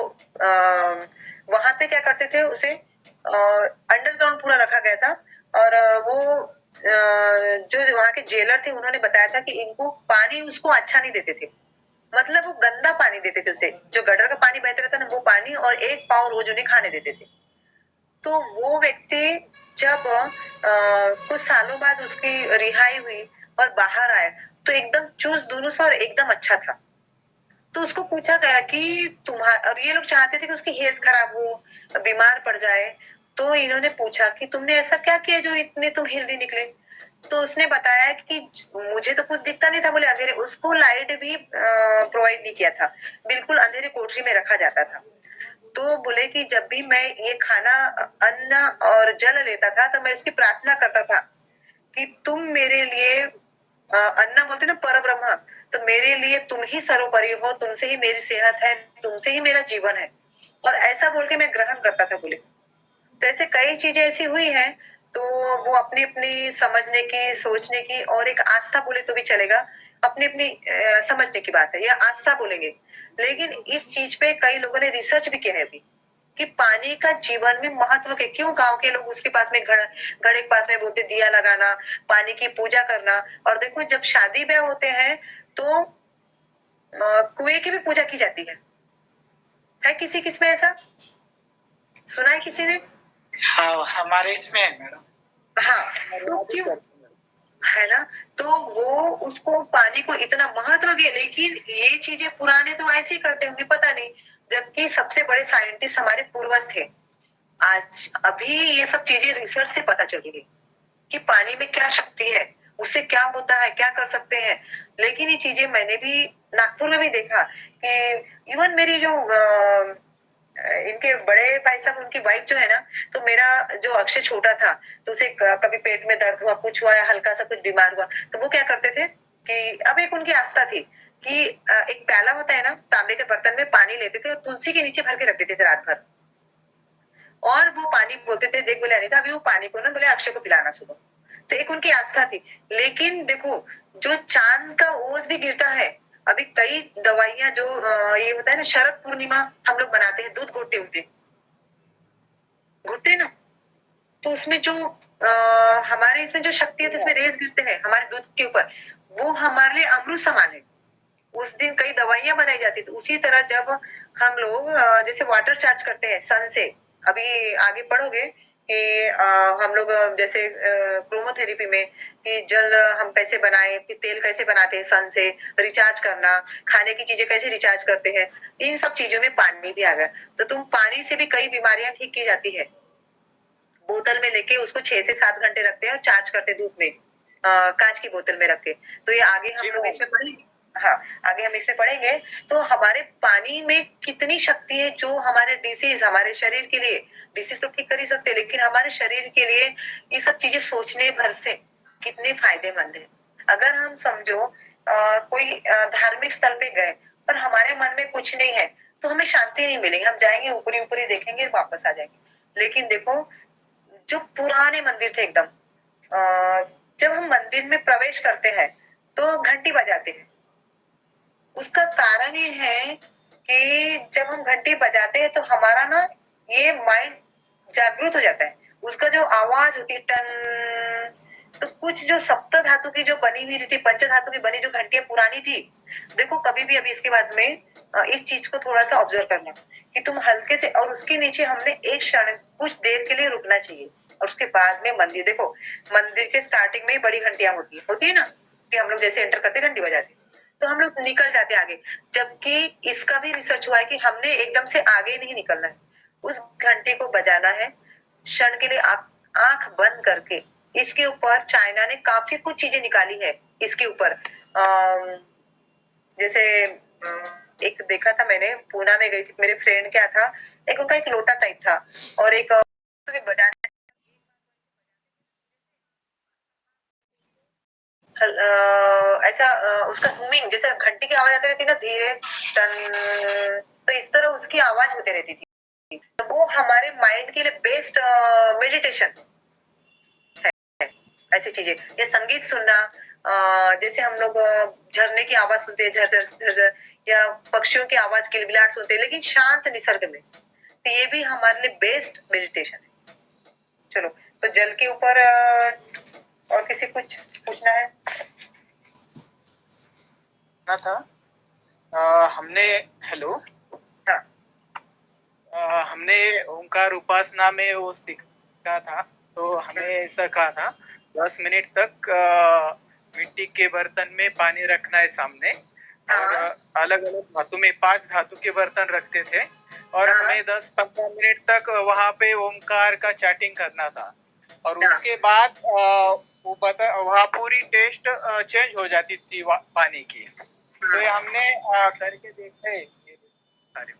वहां पे क्या करते थे उसे अंडरग्राउंड पूरा रखा गया था और वो जो वहां के जेलर थे उन्होंने बताया था कि इनको पानी उसको अच्छा नहीं देते थे मतलब वो गंदा पानी देते थे उसे जो गटर का पानी बहता रहता ना वो पानी और 1 पाव रोज उन्हें खाने देते थे। तो वो व्यक्ति जब कुछ सालों बाद उसकी रिहाई हुई और बाहर आया तो एकदम चुस्त दुरुस्त और एकदम अच्छा था। तो उसको पूछा गया कि तुम्हारा और ये लोग चाहते थे कि उसकी हेल्थ खराब हो बीमार पड़ जाए तो इन्होंने पूछा कि तुमने ऐसा क्या किया जो इतने तुम हेल्दी निकले तो उसने बताया कि मुझे तो कुछ दिखता नहीं था, बोले अंधेरे, उसको लाइट भी प्रोवाइड नहीं किया था, बिल्कुल अंधेरे कोठरी में रखा जाता था। तो बोले कि जब भी मैं ये खाना, अन्न और जल लेता था तो मैं उसकी प्रार्थना करता था कि तुम मेरे लिए, अन्न बोलते ना पर ब्रह्म, तो मेरे लिए तुम ही सर्वोपरि हो, तुमसे ही मेरी सेहत है, तुमसे ही मेरा जीवन है, और ऐसा बोल के मैं ग्रहण करता था बोले। तो ऐसे कई चीजें ऐसी हुई हैं, तो वो अपनी अपनी समझने की, सोचने की, और एक आस्था बोले तो भी चलेगा, अपनी अपनी समझने की बात है, या आस्था बोलेंगे। लेकिन इस चीज पे कई लोगों ने रिसर्च भी किया है अभी कि पानी का जीवन में महत्व के क्यों गांव के लोग उसके पास में घड़े के पास में बोलते दिया लगाना, पानी की पूजा करना। और देखो जब शादी ब्याह होते हैं तो कुएं की भी पूजा की जाती है किसी किस में ऐसा सुना है किसी ने? हाँ, हमारे इसमें है मैडम। हाँ, तो क्यों है ना, तो वो उसको पानी को इतना महत्व दिया, लेकिन ये चीजें पुराने तो ऐसे ही करते होंगे पता नहीं, जबकि सबसे बड़े साइंटिस्ट हमारे पूर्वज थे। आज अभी ये सब चीजें रिसर्च से पता चली है कि पानी में क्या शक्ति है, उससे क्या होता है, क्या कर सकते हैं। लेकिन ये चीजें मैंने भी नागपुर में भी देखा कि इवन मेरी जो इनके बड़े भाई साहब, उनकी वाइफ जो है ना, तो मेरा जो अक्षय छोटा था, तो उसे कभी पेट में दर्द हुआ, कुछ हुआ, या हल्का सा कुछ बीमार हुआ, तो वो क्या करते थे कि अब एक उनकी आस्था थी कि एक प्याला होता है ना, तांबे के बर्तन में पानी लेते थे और तुलसी के नीचे भर के रख देते थे रात भर, और वो पानी बोलते थे, देख बोले अनिता अभी वो पानी को ना बोले अक्षय को पिलाना सुबह। तो एक उनकी आस्था थी। लेकिन देखो जो चांद का ओस भी गिरता है, अभी कई दवाइयां जो ये होता है ना, शरद पूर्णिमा हम लोग बनाते हैं, दूध घोटते होते घुटते ना, तो उसमें जो हमारे इसमें जो शक्ति है, तो इसमें रेस गिरते हैं हमारे दूध के ऊपर, वो हमारे लिए अमृत समान है। उस दिन कई दवाइयां बनाई जाती थी। उसी तरह जब हम लोग जैसे वाटर चार्ज करते हैं सन से, अभी आगे पढ़ोगे कि हम लोग जैसे क्रोमोथेरेपी में कि जल हम कैसे बनाए, फिर तेल कैसे बनाते हैं सन से, रिचार्ज करना, खाने की चीजें कैसे रिचार्ज करते हैं, इन सब चीजों में पानी भी आ गया। तो तुम पानी से भी कई बीमारियां ठीक की जाती है। बोतल में लेके उसको 6 से 7 घंटे रखते हैं और चार्ज करते हैं धूप में, कांच की बोतल में रख के। तो ये आगे हम लोग इसमें पढ़ेंगे। हाँ, आगे हम इसमें पढ़ेंगे। तो हमारे पानी में कितनी शक्ति है, जो हमारे डिसीज, हमारे शरीर के लिए, डिसीज तो ठीक कर ही सकते, लेकिन हमारे शरीर के लिए ये सब चीजें सोचने भर से कितने फायदेमंद है। अगर हम समझो कोई धार्मिक स्थल पे गए पर हमारे मन में कुछ नहीं है, तो हमें शांति नहीं मिलेगी। हम जाएंगे ऊपरी ऊपरी देखेंगे, वापस आ जाएंगे। लेकिन देखो जो पुराने मंदिर थे एकदम, जब हम मंदिर में प्रवेश करते हैं तो घंटी बजाते हैं। उसका कारण ये है कि जब हम घंटी बजाते हैं तो हमारा ना ये माइंड जागृत हो जाता है। उसका जो आवाज होती है टन, तो कुछ जो सप्त धातु की जो बनी हुई थी, पंच धातु की बनी जो घंटियां पुरानी थी, देखो कभी भी अभी इसके बाद में इस चीज को थोड़ा सा ऑब्जर्व करना कि तुम हल्के से, और उसके नीचे हमने एक क्षण कुछ देर के लिए रुकना चाहिए, और उसके बाद में मंदिर देखो, मंदिर के स्टार्टिंग में ही बड़ी घंटियां होती है ना, कि हम लोग जैसे एंटर करते घंटी बजाते, तो हम लोग निकल जाते आगे। जबकि इसका भी रिसर्च हुआ है कि हमने एकदम से आगे नहीं निकलना है, उस घंटी को बजाना है क्षण के लिए, आंख बंद करके। इसके ऊपर चाइना ने काफी कुछ चीजें निकाली है इसके ऊपर। जैसे एक देखा था मैंने, पूना में गई थी, मेरे फ्रेंड क्या था, एक उनका एक लोटा टाइप था, और एक बजाने ऐसा उसका हुमिंग, जैसे घंटी की आवाज आती रहती ना धीरे टन, तो इस तरह उसकी आवाज होती रहती थी। तो वो हमारे माइंड के लिए बेस्ट मेडिटेशन है। ऐसी चीजें, या संगीत सुनना, जैसे हम लोग झरने की आवाज सुनते हैं, झरझर झरझर, या पक्षियों की आवाज किलबिलाट सुनते हैं, लेकिन शांत निसर्ग में, तो ये भी हमारे लिए बेस्ट मेडिटेशन है। चलो, तो जल के ऊपर और किसी कुछ पूछना है? था हमने, हेलो, हाँ, हमने ओंकार उपासना में वो सीखा था, तो हमें ऐसा कहा था 10 मिनट तक मिट्टी के बर्तन में पानी रखना है सामने, और अलग अलग धातु में 5 धातु के बर्तन रखते थे, और हमें 10-15 मिनट तक वहां पे ओंकार का चैटिंग करना था, और उसके बाद वहाँ पूरी टेस्ट चेंज हो जाती थी पानी की। तो ये हमने करके देखा है ये सारे।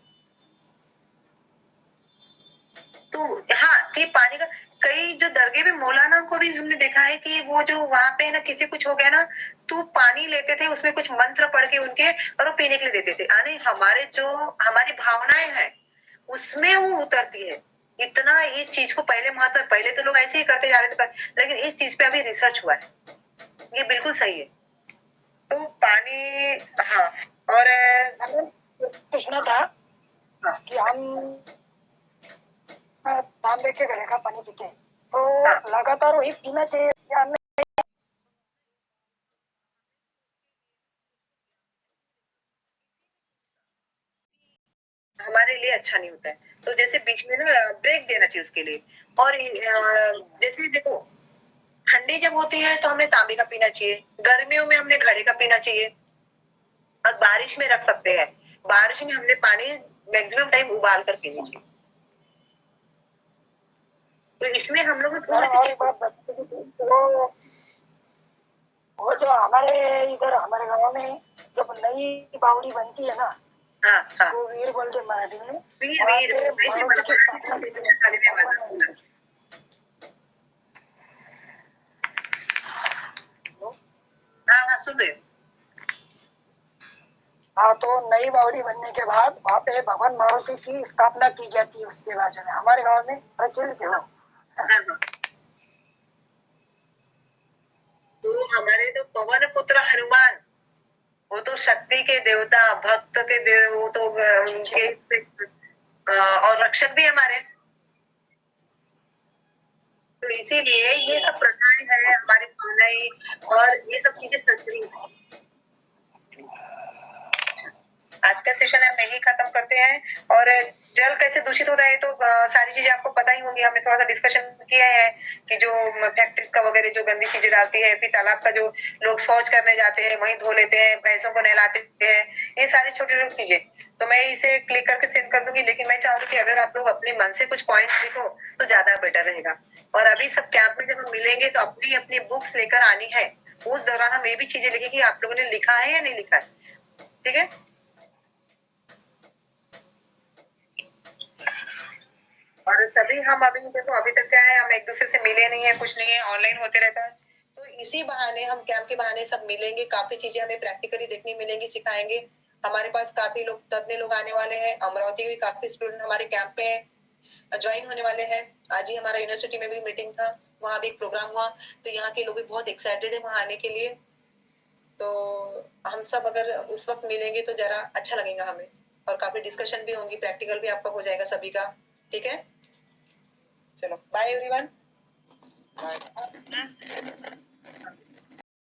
तो हाँ, कि पानी का कई जो दरगाह में मौलाना को भी हमने देखा है कि वो जो वहां पे ना किसी कुछ हो गया ना तो पानी लेते थे, उसमें कुछ मंत्र पढ़ के उनके और वो पीने के लिए देते थे। यानी हमारे जो हमारी भावनाएं हैं उसमें वो उतरती है। इतना इस चीज को पहले महत्व, पहले तो लोग ऐसे ही करते जा रहे थे, लेकिन इस चीज पे अभी रिसर्च हुआ है, ये बिल्कुल सही है। तो पानी, हाँ, और पूछना था हाँ, कि हम तांबे के घड़े का पानी पीते हैं तो हाँ, लगातार वही पीना चाहिए या नहीं? हमारे लिए अच्छा नहीं होता है। तो जैसे बीच में ना ब्रेक देना चाहिए उसके लिए। और जैसे देखो, ठंडी जब होती है तो हमें तांबे का पीना चाहिए, गर्मियों में हमने घड़े का पीना चाहिए, और बारिश में रख सकते हैं। बारिश में हमने पानी मैक्सिमम टाइम उबाल कर पीना चाहिए। तो इसमें हम लोग थोड़ी और सी एक बात बताइए, वो जो हमारे इधर हमारे गांव में जब नई बावड़ी बनती है ना, हाँ, हाँ, उसको वीर बोलते हैं मराठी में। वीर वहाँ वीर पे वही मारुति की स्थापना की जाती है। हाँ, हाँ, सुन रहे हो। हाँ, तो नई बावड़ी बनने के बाद वहाँ पे भगवान मारुति की स्थापना की जाती है। उसके बाजू में हमारे गांव में प्रचलित है वो। हाँ, हाँ। तो हमारे तो पवन पुत्र हनुमान, वो तो शक्ति के देवता, भक्त के देव, वो तो उनके और रक्षक भी हमारे। तो इसीलिए ये सब प्रथाएं हैं, हमारी भावनाएं और ये सब चीजें सच रही है। आज का सेशन हम यही खत्म करते हैं। और जल कैसे दूषित होता है तो सारी चीजें आपको पता ही होंगी, हमने थोड़ा सा डिस्कशन किया है कि जो फैक्ट्रीज का वगैरह जो गंदी चीजें डालती है, फिर तालाब का जो लोग शौच करने जाते हैं वहीं धो लेते हैं, भैंसों को नहलाते हैं, ये सारी छोटी छोटी चीजें। तो मैं इसे क्लिक करके सेंड कर दूंगी, लेकिन मैं चाहूंगी कि अगर आप लोग अपने मन से कुछ पॉइंट्स लिखो तो ज्यादा बेटर रहेगा। और अभी सब कैंप में जब हम मिलेंगे तो अपनी अपनी बुक्स लेकर आनी है, उस दौरान हम ये भी चीजें लिखेंगे कि आप लोगों ने लिखा है या नहीं लिखा है। ठीक है। और सभी हम अभी देखो, अभी तक क्या है, हम एक दूसरे से मिले नहीं है, कुछ नहीं है, ऑनलाइन होते रहता है। तो इसी बहाने, हम कैंप के बहाने सब मिलेंगे, काफी चीजें हमें प्रैक्टिकली देखने मिलेंगी, सिखाएंगे। हमारे पास काफी लोग, तज्ञ लोग आने वाले हैं, अमरावती के भी काफी स्टूडेंट हमारे कैंप पे ज्वाइन होने वाले हैं। आज ही हमारा यूनिवर्सिटी में भी मीटिंग था, वहाँ भी एक प्रोग्राम हुआ, तो यहाँ के लोग भी बहुत एक्साइटेड है वहाँ आने के लिए। तो हम सब अगर उस वक्त मिलेंगे तो जरा अच्छा लगेगा हमें, और काफी डिस्कशन भी होंगी, प्रैक्टिकल भी आपका हो जाएगा सभी का। ठीक है, चलो बाय एवरीवन।